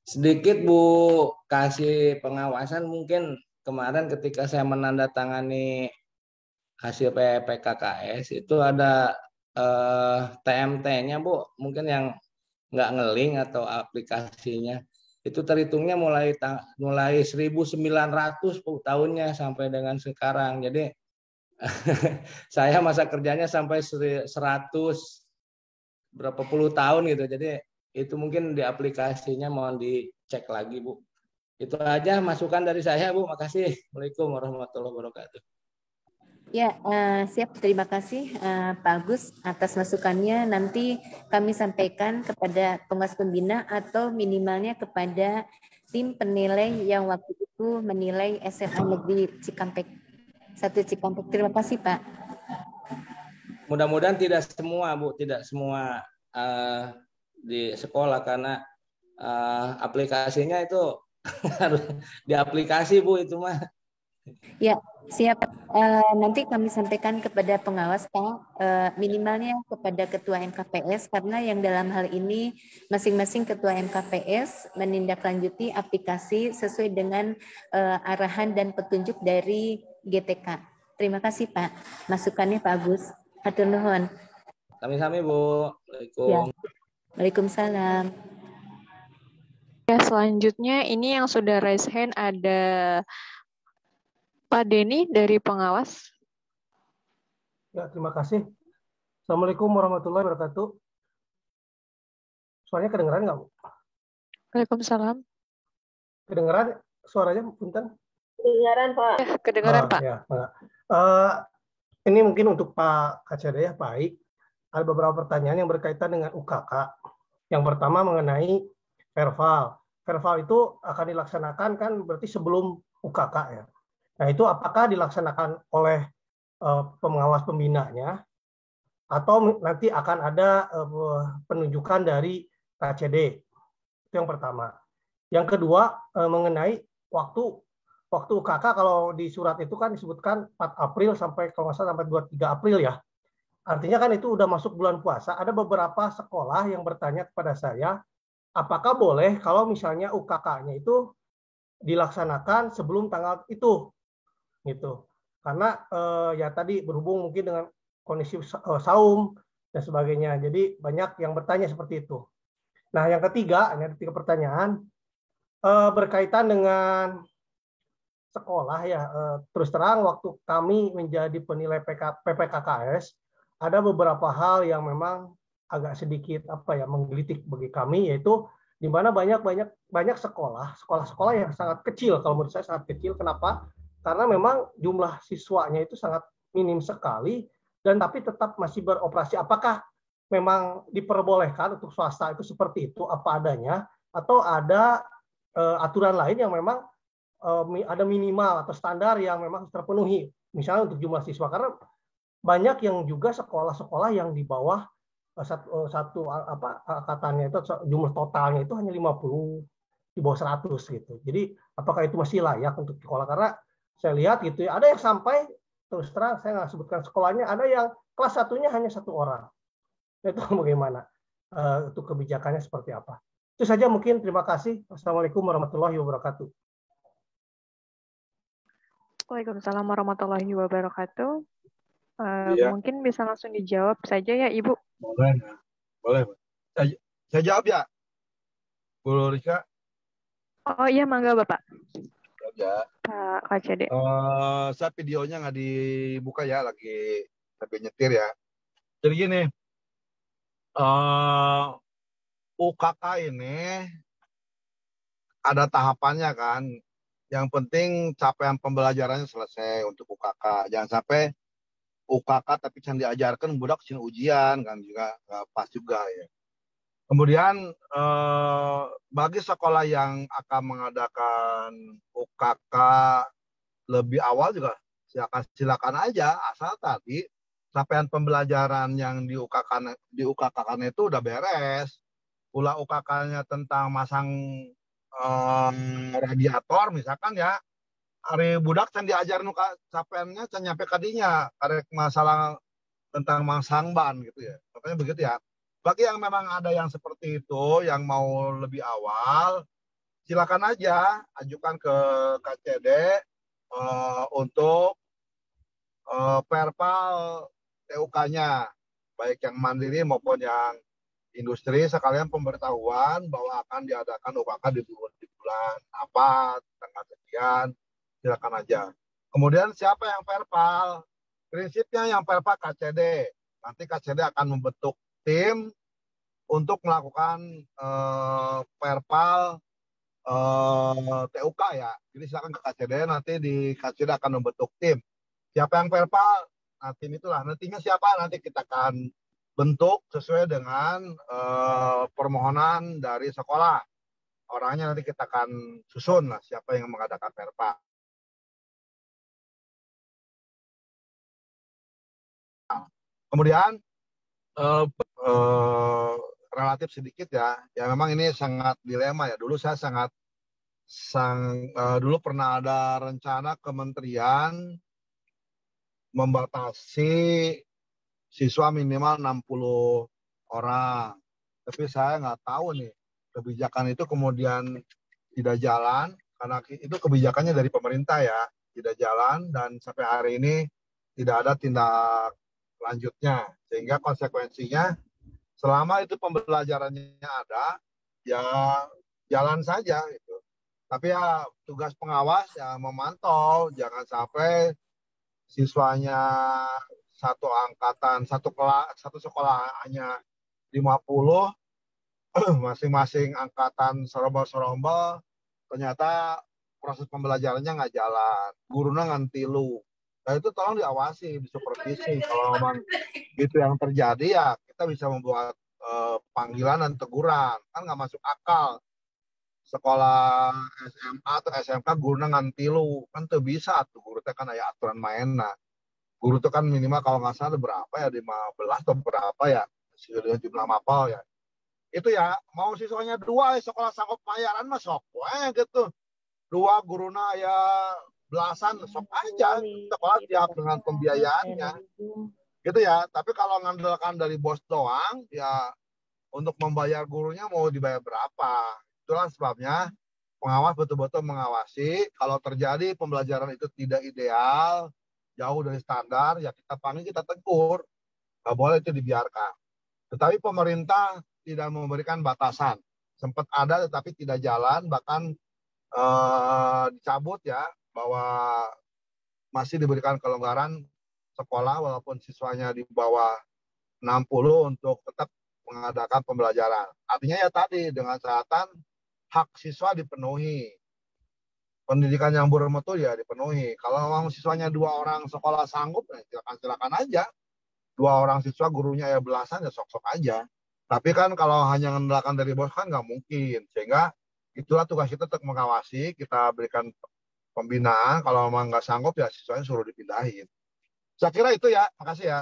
Sedikit Bu kasih pengawasan, mungkin kemarin ketika saya menandatangani hasil PPKKS itu ada TMT-nya Bu, mungkin yang nggak ngeling atau aplikasinya itu terhitungnya mulai 1900 Bu tahunnya sampai dengan sekarang. Jadi saya masa kerjanya sampai 100 berapa puluh tahun gitu. Jadi itu mungkin di aplikasinya mohon dicek lagi Bu. Itu aja masukan dari saya Bu. Makasih. Assalamualaikum warahmatullahi wabarakatuh. Ya, siap. Terima kasih Pak Agus atas masukannya. Nanti kami sampaikan kepada pengawas pembina atau minimalnya kepada tim penilai yang waktu itu menilai SMA Negeri Cikampek 1 Cikampek. Terima kasih Pak. Mudah-mudahan tidak semua Bu, tidak semua di sekolah karena aplikasinya itu harus di aplikasi Bu itu mah. Ya, siap. Nanti kami sampaikan kepada pengawas Pak, minimalnya kepada Ketua MKPS karena yang dalam hal ini masing-masing Ketua MKPS menindaklanjuti aplikasi sesuai dengan arahan dan petunjuk dari GTK. Terima kasih Pak. Masukannya Pak Agus. Hatur nuhun. Sami-sami Bu. Waalaikumsalam. Ya. Waalaikumsalam. Ya, selanjutnya ini yang sudah raise hand ada Pak Denny dari pengawas. Ya, terima kasih. Assalamualaikum warahmatullahi wabarakatuh. Suaranya kedengeran nggak Bu? Waalaikumsalam. Kedengeran suaranya, punten? Kedengaran Pak. Ya, kedengaran Pak. Ya, ini mungkin untuk Pak KCD ya, baik. Ada beberapa pertanyaan yang berkaitan dengan UKK. Yang pertama mengenai Perval. Perval itu akan dilaksanakan kan berarti sebelum UKK ya. Nah itu apakah dilaksanakan oleh pengawas pembinanya atau nanti akan ada penunjukan dari KCD? Itu yang pertama. Yang kedua mengenai waktu UKK, kalau di surat itu kan disebutkan 4 April sampai kalau nggak salah sampai 23 April ya. Artinya kan itu udah masuk bulan puasa. Ada beberapa sekolah yang bertanya kepada saya, apakah boleh kalau misalnya UKK-nya itu dilaksanakan sebelum tanggal itu, gitu. Karena ya tadi berhubung mungkin dengan kondisi saum dan sebagainya. Jadi banyak yang bertanya seperti itu. Nah yang ketiga, ini ada 3 pertanyaan berkaitan dengan sekolah ya. Terus terang waktu kami menjadi penilai PPKKS ada beberapa hal yang memang agak sedikit menggelitik bagi kami, yaitu di mana banyak sekolah yang sangat kecil. Kalau menurut saya sangat kecil. Kenapa? Karena memang jumlah siswanya itu sangat minim sekali dan tapi tetap masih beroperasi. Apakah memang diperbolehkan untuk swasta itu seperti itu apa adanya atau ada aturan lain yang memang ada minimal atau standar yang memang harus terpenuhi, misalnya untuk jumlah siswa, karena banyak yang juga sekolah-sekolah yang di bawah satu angkatannya itu jumlah totalnya itu hanya 50 di bawah 100 gitu. Jadi apakah itu masih layak untuk sekolah? Karena saya lihat gitu ya, ada yang sampai terus terang saya nggak sebutkan sekolahnya, ada yang kelas 1-nya hanya 1 orang. Itu bagaimana? Untuk kebijakannya seperti apa? Itu saja mungkin. Terima kasih. Wassalamualaikum warahmatullahi wabarakatuh. Waalaikumsalam warahmatullahi wabarakatuh. Iya. Mungkin bisa langsung dijawab saja ya, Ibu. Boleh. Boleh. Saya jawab ya, Bu Rika. Oh iya, mangga Bapak. Ya. Pak KCD. Saya videonya nggak dibuka ya, lagi nyetir ya. Jadi gini, UKK ini ada tahapannya kan. Yang penting capaian pembelajarannya selesai untuk UKK. Jangan sampai UKK tapi yang diajarkan budak sini ujian kan, juga nggak pas juga ya. Kemudian bagi sekolah yang akan mengadakan UKK lebih awal juga silakan aja, asal tadi capaian pembelajaran yang di UKK-kan itu udah beres. Pula UKK-nya tentang masang radiator misalkan ya, hari budak can diajar nuka capaiannya can nyampe kadinya karek masalah tentang masang ban gitu ya. Makanya begitu ya. Bagi yang memang ada yang seperti itu, yang mau lebih awal, silakan aja ajukan ke KCD untuk perpal TUK-nya, baik yang mandiri maupun yang industri, sekalian pemberitahuan bahwa akan diadakan UKK di bulan apa, tanggal sekian, silakan aja. Kemudian siapa yang perpal? Prinsipnya yang perpal KCD. Nanti KCD akan membentuk tim untuk melakukan perpal TUK ya. Jadi silakan ke KCD, nanti di KCD akan membentuk tim. Siapa yang perpal? Nah, tim itulah. Nantinya siapa? Nanti kita akan bentuk sesuai dengan permohonan dari sekolah. Orangnya nanti kita akan susun lah siapa yang mengadakan perpal. Kemudian relatif sedikit ya. Ya memang ini sangat dilema ya. Dulu saya dulu pernah ada rencana kementerian membatasi siswa minimal 60 orang. Tapi saya nggak tahu nih, kebijakan itu kemudian tidak jalan, karena itu kebijakannya dari pemerintah ya, tidak jalan, dan sampai hari ini tidak ada tindak lanjutnya. Sehingga konsekuensinya, selama itu pembelajarannya ada, ya jalan saja. Gitu. Tapi ya tugas pengawas ya memantau, jangan sampai siswanya satu angkatan, satu sekolah hanya 50, masing-masing angkatan serombol-serombol, ternyata proses pembelajarannya nggak jalan, gurunya ngantilu. Nah itu tolong diawasi, disupervisi. Kalau memang itu yang terjadi ya kita bisa membuat panggilan dan teguran, kan nggak masuk akal. Sekolah SMA atau SMK gurunya ngantilu, kan tuh bisa tuh guru teh kan ada aturan mainna. Guru itu kan minimal kalau nggak salah berapa ya, 15 atau berapa ya, dengan jumlah mapal ya. Itu ya, mau siswanya 2, sekolah sanggup bayaran mah sok gitu. 2 guruna ya belasan, sok aja. Sekolah siap dengan pembiayaannya. Gitu ya, tapi kalau ngandalkan dari bos doang, ya untuk membayar gurunya mau dibayar berapa. Itulah sebabnya pengawas betul-betul mengawasi. Kalau terjadi pembelajaran itu tidak ideal, jauh dari standar, ya kita panggil, kita tegur. Nggak boleh itu dibiarkan. Tetapi pemerintah tidak memberikan batasan. Sempat ada tetapi tidak jalan, bahkan dicabut ya, bahwa masih diberikan kelonggaran sekolah walaupun siswanya di bawah 60 untuk tetap mengadakan pembelajaran. Artinya ya tadi, dengan catatan hak siswa dipenuhi. Pendidikan yang bermutu ya dipenuhi. Kalau memang siswanya 2 orang sekolah sanggup, ya silakan aja. 2 orang siswa gurunya ya belasan, ya sok-sok aja. Tapi kan kalau hanya mengandalkan dari bos kan nggak mungkin. Sehingga itulah tugas kita untuk mengawasi, kita berikan pembinaan. Kalau memang nggak sanggup ya siswanya suruh dipindahin. Saya kira itu ya. Makasih ya.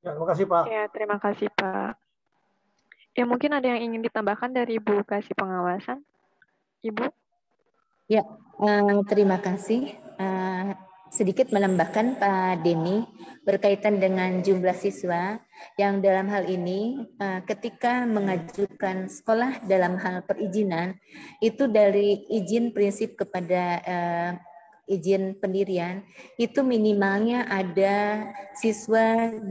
Ya, terima kasih Pak. Ya, terima kasih Pak. Ya, mungkin ada yang ingin ditambahkan dari Bu Kasih Pengawasan. Ibu? Ya, terima kasih. Sedikit menambahkan Pak Denny berkaitan dengan jumlah siswa yang dalam hal ini ketika mengajukan sekolah dalam hal perizinan itu dari izin prinsip kepada izin pendirian itu minimalnya ada siswa 20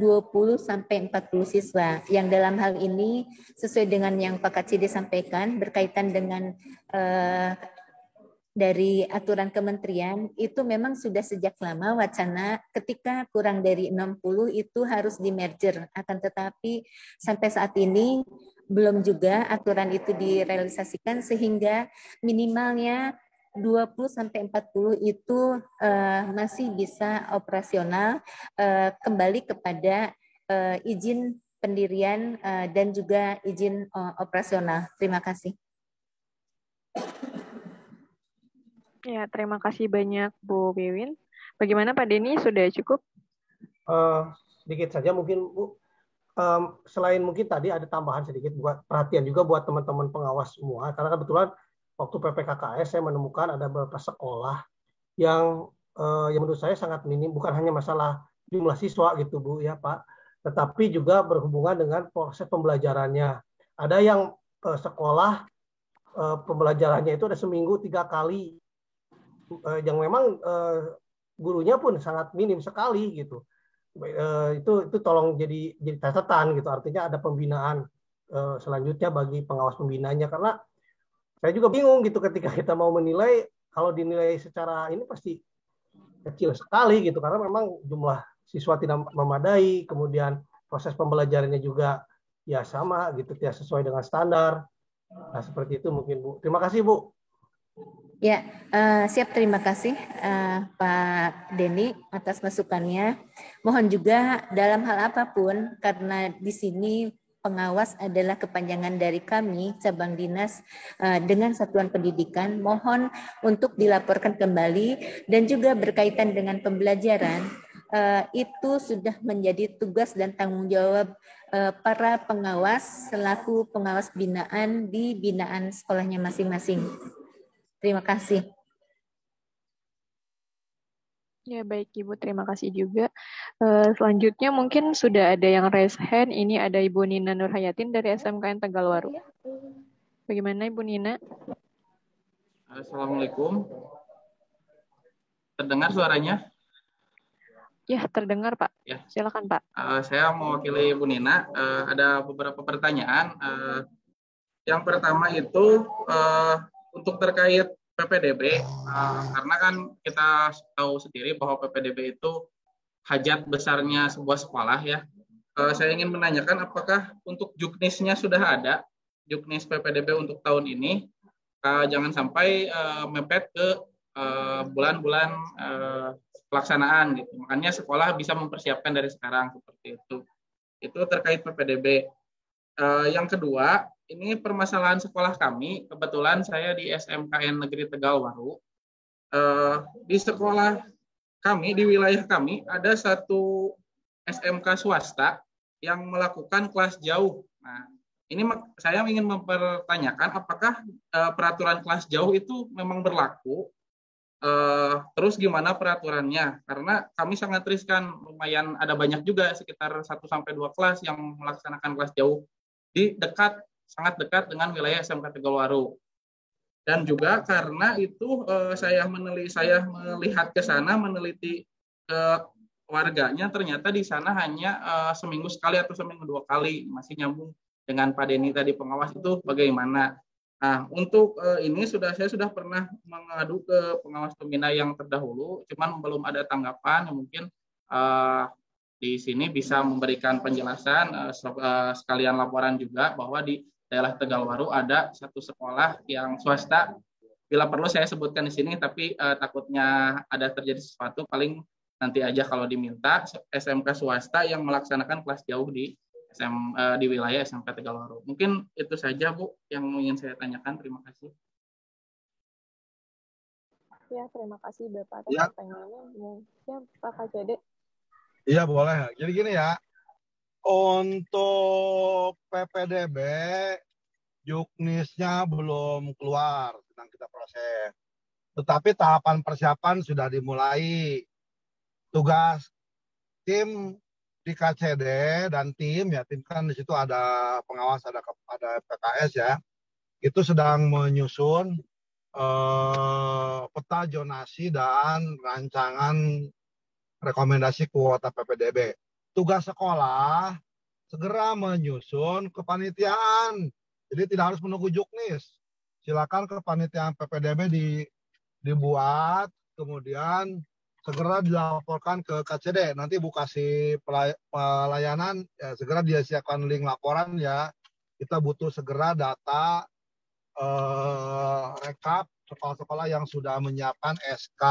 sampai 40 siswa yang dalam hal ini sesuai dengan yang Pak KCD sampaikan berkaitan dengan dari aturan kementerian itu memang sudah sejak lama wacana ketika kurang dari 60 itu harus di merger, akan tetapi sampai saat ini belum juga aturan itu direalisasikan sehingga minimalnya 20 sampai 40 itu masih bisa operasional kembali kepada izin pendirian dan juga izin operasional. Terima kasih. Ya, terima kasih banyak Bu Bewin. Bagaimana Pak Denny, sudah cukup? Sedikit saja mungkin Bu. Selain mungkin tadi ada tambahan sedikit buat perhatian juga buat teman-teman pengawas semua. Karena kebetulan waktu PPKKS saya menemukan ada beberapa sekolah yang menurut saya sangat minim, bukan hanya masalah jumlah siswa gitu Bu ya Pak, tetapi juga berhubungan dengan proses pembelajarannya. Ada yang sekolah pembelajarannya itu ada seminggu 3 kali, yang memang gurunya pun sangat minim sekali gitu. Itu tolong jadi catatan gitu. Artinya ada pembinaan selanjutnya bagi pengawas pembinanya, karena saya juga bingung gitu ketika kita mau menilai, kalau dinilai secara ini pasti kecil sekali gitu, karena memang jumlah siswa tidak memadai, kemudian proses pembelajarannya juga ya sama gitu, tidak sesuai dengan standar. Nah, seperti itu mungkin Bu. Terima kasih Bu. Ya, siap, terima kasih Pak Denny atas masukannya. Mohon juga dalam hal apapun, karena di sini pengawas adalah kepanjangan dari kami, cabang dinas dengan satuan pendidikan, mohon untuk dilaporkan kembali dan juga berkaitan dengan pembelajaran, itu sudah menjadi tugas dan tanggung jawab para pengawas selaku pengawas binaan di binaan sekolahnya masing-masing. Terima kasih. Ya, baik Ibu, terima kasih juga. Selanjutnya mungkin sudah ada yang raise hand. Ini ada Ibu Nina Nurhayatin dari SMKN Tegalwaru. Bagaimana Ibu Nina? Assalamualaikum. Terdengar suaranya? Ya, terdengar Pak. Ya. Silakan Pak. Saya mewakili Ibu Nina. Ada beberapa pertanyaan. Yang pertama itu untuk terkait PPDB, karena kan kita tahu sendiri bahwa PPDB itu hajat besarnya sebuah sekolah ya. Saya ingin menanyakan apakah untuk juknisnya sudah ada, juknis PPDB untuk tahun ini, jangan sampai mepet ke bulan-bulan pelaksanaan gitu. Makanya sekolah bisa mempersiapkan dari sekarang seperti itu. Itu terkait PPDB. Yang kedua, ini permasalahan sekolah kami. Kebetulan saya di SMKN Negeri Tegalwaru. Di sekolah kami, di wilayah kami, ada satu SMK swasta yang melakukan kelas jauh. Nah, ini saya ingin mempertanyakan apakah peraturan kelas jauh itu memang berlaku. Terus gimana peraturannya? Karena kami sangat riskan, lumayan ada banyak juga, sekitar 1-2 kelas yang melaksanakan kelas jauh di sangat dekat dengan wilayah SMK Tegalwaru. Dan juga karena itu saya melihat ke sana, meneliti warganya, ternyata di sana hanya seminggu sekali atau seminggu 2 kali. Masih nyambung dengan Pak Denny tadi, pengawas itu bagaimana? Nah, untuk ini saya sudah pernah mengadu ke pengawas pembina yang terdahulu, cuman belum ada tanggapan. Mungkin di sini bisa memberikan penjelasan sekalian laporan juga bahwa di daerah Tegalwaru ada satu sekolah yang swasta. Bila perlu saya sebutkan di sini, tapi takutnya ada terjadi sesuatu, paling nanti aja kalau diminta. SMK swasta yang melaksanakan kelas jauh di wilayah SMK Tegalwaru. Mungkin itu saja Bu yang ingin saya tanyakan. Terima kasih. Ya, terima kasih Bapak atas pertanyaannya. Ya, Pak KCD. Iya boleh. Jadi gini ya, Untuk PPDB, juknisnya belum keluar, sedang kita proses. Tetapi tahapan persiapan sudah dimulai. Tugas tim di KCD dan tim kan di situ ada pengawas, ada PKS ya, itu sedang menyusun peta zonasi dan rancangan rekomendasi kuota PPDB. Tugas sekolah segera menyusun kepanitiaan. Jadi tidak harus menunggu juknis. Silakan kepanitiaan PPDB dibuat, kemudian segera dilaporkan ke KCD. Nanti Bu kasih pelayanan, ya, segera dia siapkan link laporan ya. Kita butuh segera data rekap sekolah-sekolah yang sudah menyiapkan SK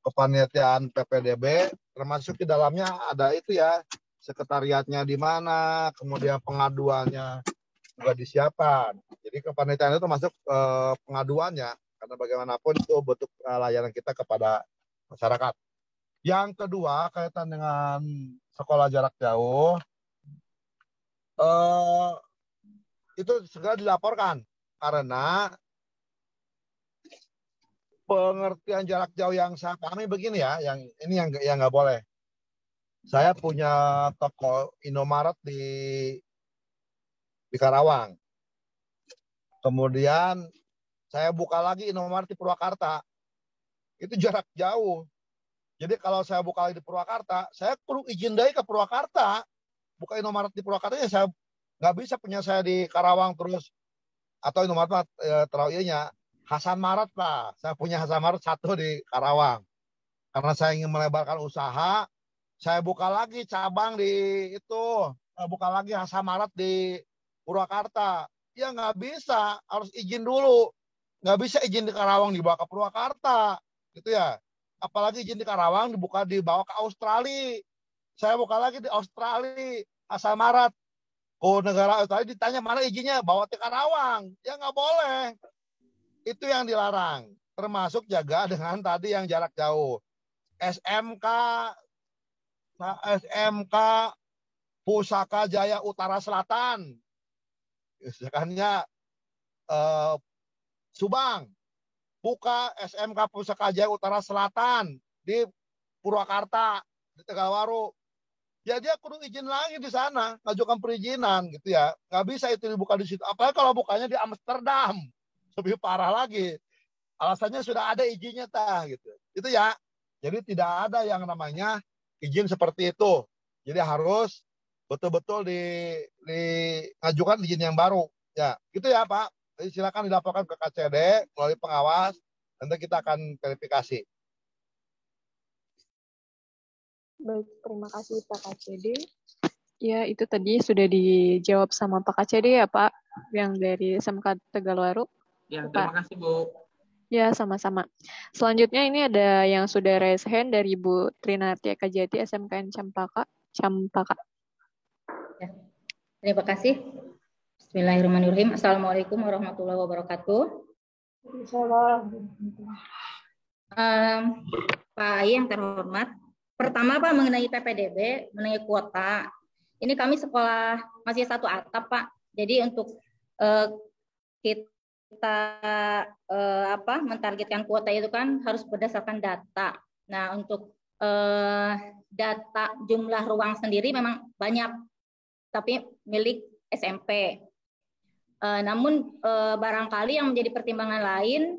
kepanitiaan PPDB, termasuk di dalamnya ada itu ya, sekretariatnya di mana, kemudian pengaduannya juga disiapkan. Jadi kepanitiaan itu masuk pengaduannya, karena bagaimanapun itu bentuk layanan kita kepada masyarakat. Yang kedua, kaitan dengan sekolah jarak jauh, itu segera dilaporkan, karena pengertian jarak jauh yang saya pahami begini ya, yang ini yang nggak boleh. Saya punya toko Indomaret di Karawang. Kemudian saya buka lagi Indomaret di Purwakarta. Itu jarak jauh. Jadi kalau saya buka lagi di Purwakarta, saya perlu izin dari ke Purwakarta. Buka Indomaret di Purwakarta ya, saya nggak bisa punya saya di Karawang terus, atau Indomaret terawihnya Hasan Maret lah. Saya punya Hasan Maret satu di Karawang. Karena saya ingin melebarkan usaha, saya buka lagi cabang di itu, buka lagi Hasan Maret di Purwakarta. Ya nggak bisa, harus izin dulu. Nggak bisa izin di Karawang dibawa ke Purwakarta, gitu ya. Apalagi izin di Karawang dibawa ke Australia. Saya buka lagi di Australia, Hasan Maret. Oh, negara Australia ditanya mana izinnya, bawa ke Karawang. Ya nggak boleh. Itu yang dilarang. Termasuk jaga dengan tadi yang jarak jauh. SMK Pusaka Jaya Utara Selatan. Misalkannya Subang. Buka SMK Pusaka Jaya Utara Selatan di Purwakarta, di Tegalwaru. Ya dia kudu izin lagi di sana, ngajukan perizinan gitu ya. Nggak bisa itu dibuka di situ. Apalagi kalau bukanya di Amsterdam. Lebih parah lagi. Alasannya sudah ada izinnya gitu. Itu ya. Jadi tidak ada yang namanya izin seperti itu. Jadi harus betul-betul diajukan izin yang baru. Ya, gitu ya Pak. Jadi silakan dilaporkan ke KCD melalui pengawas. Nanti kita akan verifikasi. Baik, terima kasih Pak KCD. Ya, itu tadi sudah dijawab sama Pak KCD ya Pak, yang dari SMK Tegalwaru. Ya, terima kasih Bu. Ya, sama-sama. Selanjutnya ini ada yang sudah raise hand dari Bu Trinarti Ekajati SMKN Campaka. Ya, terima kasih. Bismillahirrahmanirrahim. Assalamualaikum warahmatullahi wabarakatuh. Pak Ai yang terhormat, pertama Pak mengenai PPDB, mengenai kuota. Ini kami sekolah masih satu atap Pak. Jadi untuk kita mentargetkan kuota itu kan harus berdasarkan data. Nah untuk data jumlah ruang sendiri memang banyak, tapi milik SMP. Namun barangkali yang menjadi pertimbangan lain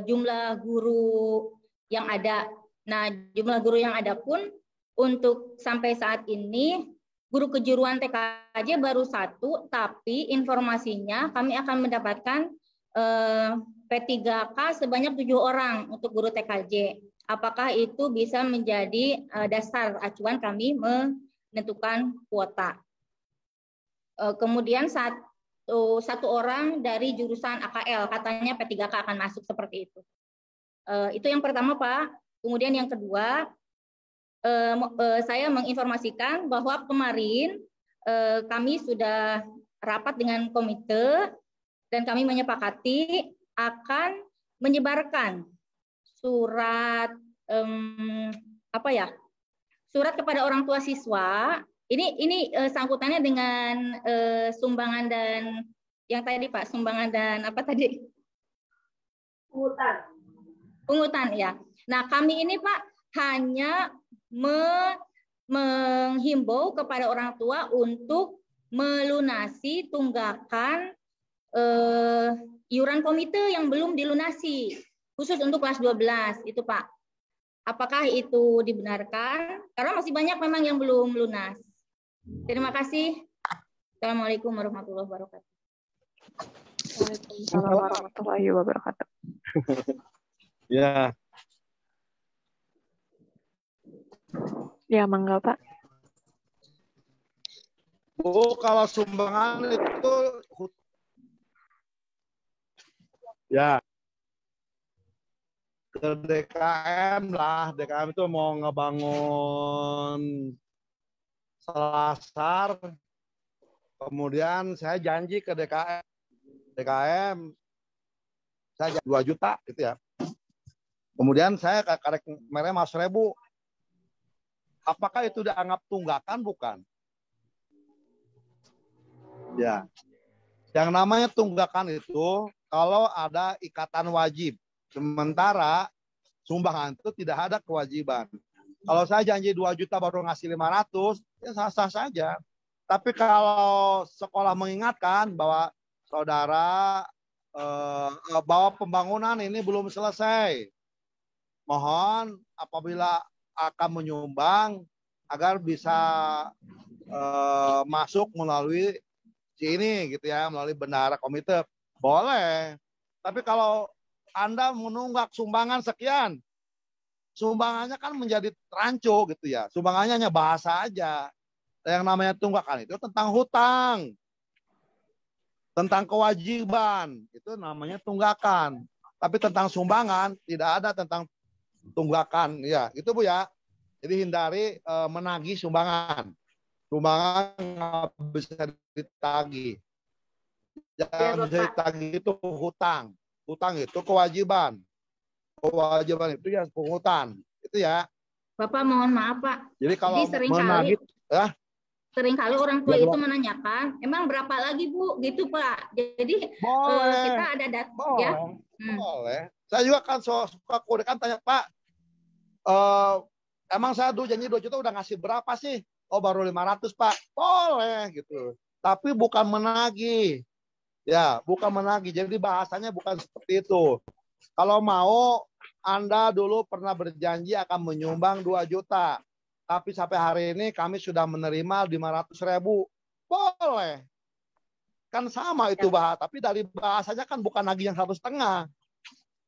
jumlah guru yang ada. Nah jumlah guru yang ada pun untuk sampai saat ini guru kejuruan TKJ baru 1, tapi informasinya kami akan mendapatkan P3K sebanyak 7 orang untuk guru TKJ. Apakah itu bisa menjadi dasar acuan kami menentukan kuota? Kemudian satu orang dari jurusan AKL, katanya P3K akan masuk seperti itu. Itu yang pertama Pak. Kemudian yang kedua, saya menginformasikan bahwa kemarin kami sudah rapat dengan komite dan kami menyepakati akan menyebarkan surat surat kepada orang tua siswa Ini sangkutannya dengan sumbangan dan yang tadi Pak, sumbangan dan apa tadi? Pungutan ya. Nah, kami ini Pak hanya menghimbau kepada orang tua untuk melunasi tunggakan iuran komite yang belum dilunasi, khusus untuk kelas 12 itu Pak. Apakah itu dibenarkan? Karena masih banyak memang yang belum lunas. Terima kasih. Assalamualaikum warahmatullahi wabarakatuh. Waalaikumsalam warahmatullahi wabarakatuh. Ya. Ya, mangga Pak. Bu, kalau sumbangan itu ya ke DKM lah. DKM itu mau ngebangun selasar. Kemudian saya janji ke DKM saya 2 juta gitu ya. Kemudian saya karek mereka mas 1.000. Apakah itu dianggap tunggakan? Bukan. Ya. Yang namanya tunggakan itu kalau ada ikatan wajib. Sementara sumbangan itu tidak ada kewajiban. Kalau saya janji 2 juta baru ngasih 500, ya sah-sah saja. Tapi kalau sekolah mengingatkan bahwa saudara bahwa pembangunan ini belum selesai, mohon apabila akan menyumbang agar bisa masuk melalui ini gitu ya, melalui bendahara komite, boleh. Tapi kalau Anda menunggak sumbangan sekian, sumbangannya kan menjadi rancu gitu ya. Sumbangannya hanya bahasa aja. Yang namanya tunggakan itu tentang hutang, tentang kewajiban, itu namanya tunggakan. Tapi tentang sumbangan tidak ada tentang tunggakan, ya itu Bu ya. Jadi hindari menagih sumbangan. Sumbangan nggak bisa ditagih. Yang bisa ditagih itu hutang. Hutang itu kewajiban. Kewajiban itu ya pungutan. Itu ya. Bapak mohon maaf Pak. Jadi kalau seringkali seringkali orang tua ya, itu menanyakan, emang berapa lagi Bu? Gitu Pak. Jadi kita ada data ya. Boleh. Saya juga kan suka kan tanya Pak, emang saya dulu janji 2 juta udah ngasih berapa sih? Oh baru 500 Pak. Boleh gitu. Tapi bukan menagih. Ya, bukan menagih. Jadi bahasanya bukan seperti itu. Kalau mau, Anda dulu pernah berjanji akan menyumbang 2 juta. Tapi sampai hari ini kami sudah menerima 500.000. Boleh. Kan sama itu bahasa. Tapi dari bahasanya kan bukan nagih yang 1,5.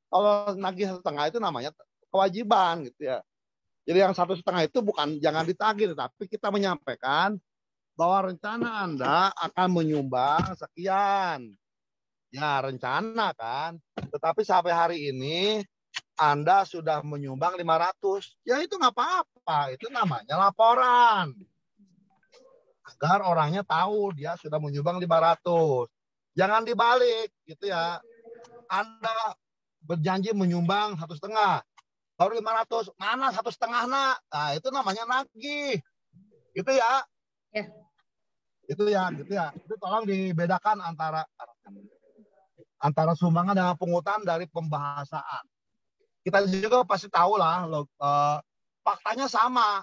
Kalau nagih 1,5 itu namanya kewajiban gitu ya. Jadi yang 1,5 itu bukan jangan ditagih. Tapi kita menyampaikan bahwa rencana Anda akan menyumbang sekian. Ya rencana kan. Tetapi sampai hari ini Anda sudah menyumbang 500. Ya itu nggak apa-apa. Itu namanya laporan. Agar orangnya tahu dia sudah menyumbang 500. Jangan dibalik gitu ya. Anda berjanji menyumbang 1,5. Baru 500. Mana 1,5 nak? Nah itu namanya nagih. Gitu ya. Ya. Itu ya, gitu ya. Itu tolong dibedakan antara sumbangan dengan pungutan dari pembahasaan. Kita juga pasti tahu lah, faktanya sama.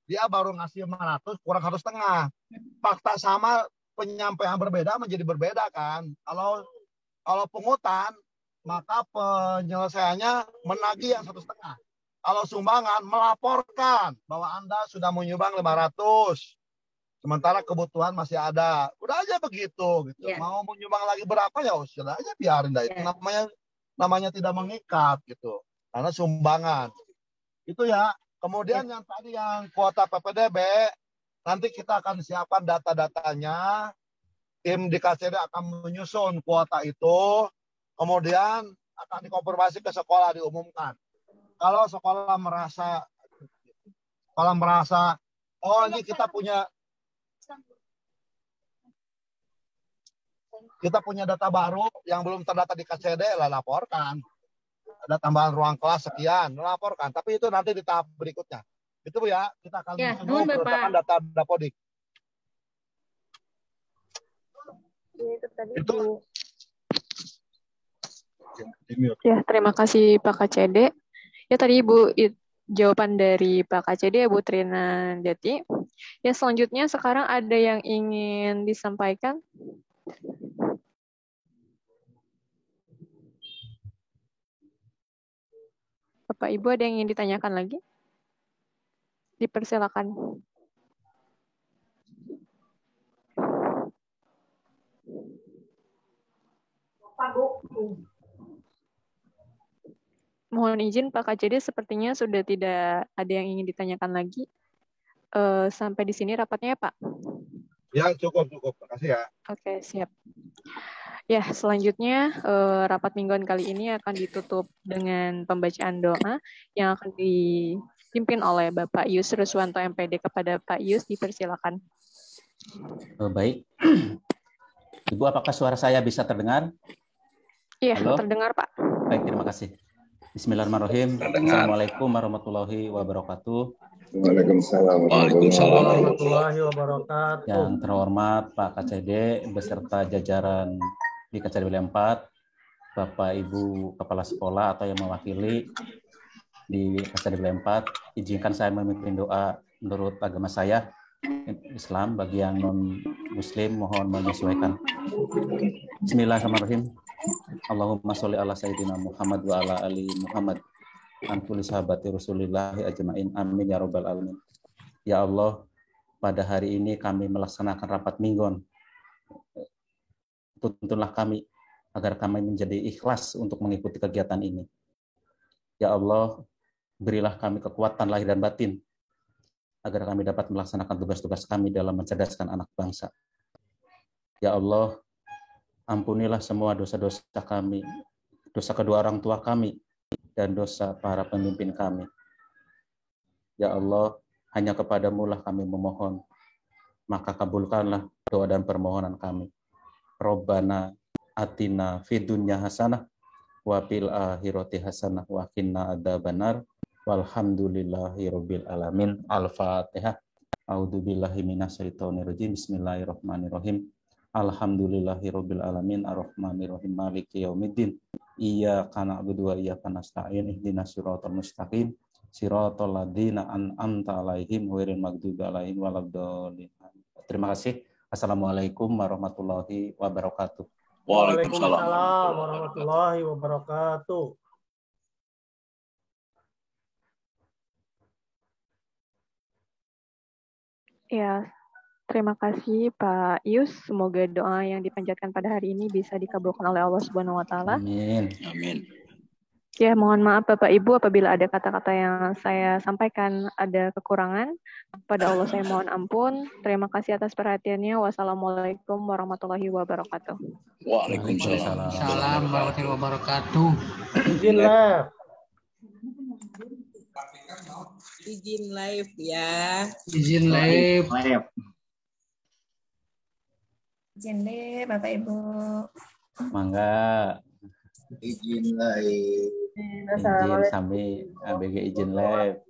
Dia baru ngasih 500, kurang 1,5. Fakta sama, penyampaian berbeda menjadi berbeda kan. Kalau pungutan, maka penyelesaiannya menagih yang 1,5. Kalau sumbangan, melaporkan bahwa Anda sudah menyumbang 500. Sementara kebutuhan masih ada. Udah aja begitu. Gitu. Yeah. Mau menyumbang lagi berapa ya sudah aja biarin dah. Itu namanya tidak mengikat gitu. Karena sumbangan. Itu ya. Kemudian yang tadi yang kuota PPDB, nanti kita akan siapkan data-datanya. Tim di KCD akan menyusun kuota itu. Kemudian akan dikonfirmasi ke sekolah, diumumkan. Kalau sekolah merasa oh ini kita punya data baru yang belum terdata di KCD, lah laporkan. Ada tambahan ruang kelas sekian, laporkan. Tapi itu nanti di tahap berikutnya. Itu Bu ya, kita akan menunggu data Dapodik. Ya, itu tadi Itu Bu. Ya, terima kasih Pak KCD. Ya tadi Ibu jawaban dari Pak KCD ya Bu Trina Jati. Ya selanjutnya sekarang ada yang ingin disampaikan? Bapak Ibu ada yang ingin ditanyakan lagi? Dipersilakan. Mohon izin Pak KCD sepertinya sudah tidak ada yang ingin ditanyakan lagi. Sampai di sini rapatnya ya Pak? ya cukup. Makasih ya. Oke, siap. Ya, selanjutnya rapat mingguan kali ini akan ditutup dengan pembacaan doa yang akan dipimpin oleh Bapak Yus Ruswanto MPD. Kepada Pak Yus, dipersilakan. Baik. Ibu, apakah suara saya bisa terdengar? Iya, halo? Terdengar Pak. Baik, terima kasih. Bismillahirrahmanirrahim. Assalamualaikum warahmatullahi wabarakatuh. Waalaikumsalam warahmatullahi wabarakatuh. Yang terhormat Pak KCD beserta jajaran di KCD wilayah 4, Bapak Ibu Kepala Sekolah atau yang mewakili di KCD wilayah 4, izinkan saya memimpin doa menurut agama saya, Islam. Bagi yang non-Muslim mohon menyesuaikan. Bismillahirrahmanirrahim. Allahumma sholli ala sayyidina Muhammad wa ala ali Muhammad. Antuli sahabati Rasulillahi ajma'in. Amin ya rabbal alamin. Ya Allah, pada hari ini kami melaksanakan rapat mingguan. Tuntunlah kami agar kami menjadi ikhlas untuk mengikuti kegiatan ini. Ya Allah, berilah kami kekuatan lahir dan batin agar kami dapat melaksanakan tugas-tugas kami dalam mencerdaskan anak bangsa. Ya Allah, ampunilah semua dosa-dosa kami, dosa kedua orang tua kami, dan dosa para pemimpin kami. Ya Allah, hanya kepadamu lah kami memohon, maka kabulkanlah doa dan permohonan kami. Rabbana atina fid dunya hasanah wa fil akhirati hasanah wa qina adzabannar. Walhamdulillahirabbil alamin. Al-Fatihah. A'udzubillahi minasyaitonir rajim. Bismillahirrahmanirrahim. Alhamdulillahirabbil alamin. Arrahmanirrahim. Maliki yaumiddin. Iyyaka na'budu wa iyyaka nasta'in. Ihdinas siratal mustaqim. Siratal ladzina an'amta 'alaihim ghairil maghdubi 'alaihim waladdallin. Terima kasih. Assalamualaikum warahmatullahi wabarakatuh. Waalaikumsalam warahmatullahi wabarakatuh. Ya, terima kasih Pak Yus. Semoga doa yang dipanjatkan pada hari ini bisa dikabulkan oleh Allah Subhanahu wa taala. Amin. Amin. Ya, mohon maaf Bapak Ibu apabila ada kata-kata yang saya sampaikan ada kekurangan. Pada Allah saya mohon ampun. Terima kasih atas perhatiannya. Wassalamualaikum warahmatullahi wabarakatuh. Waalaikumsalam. Salam warahmatullahi wabarakatuh. Izinlah. Izin live ya. Izin live. Izin live, Bapak Ibu. Mangga. Izin live. Izin kami ABG izin live.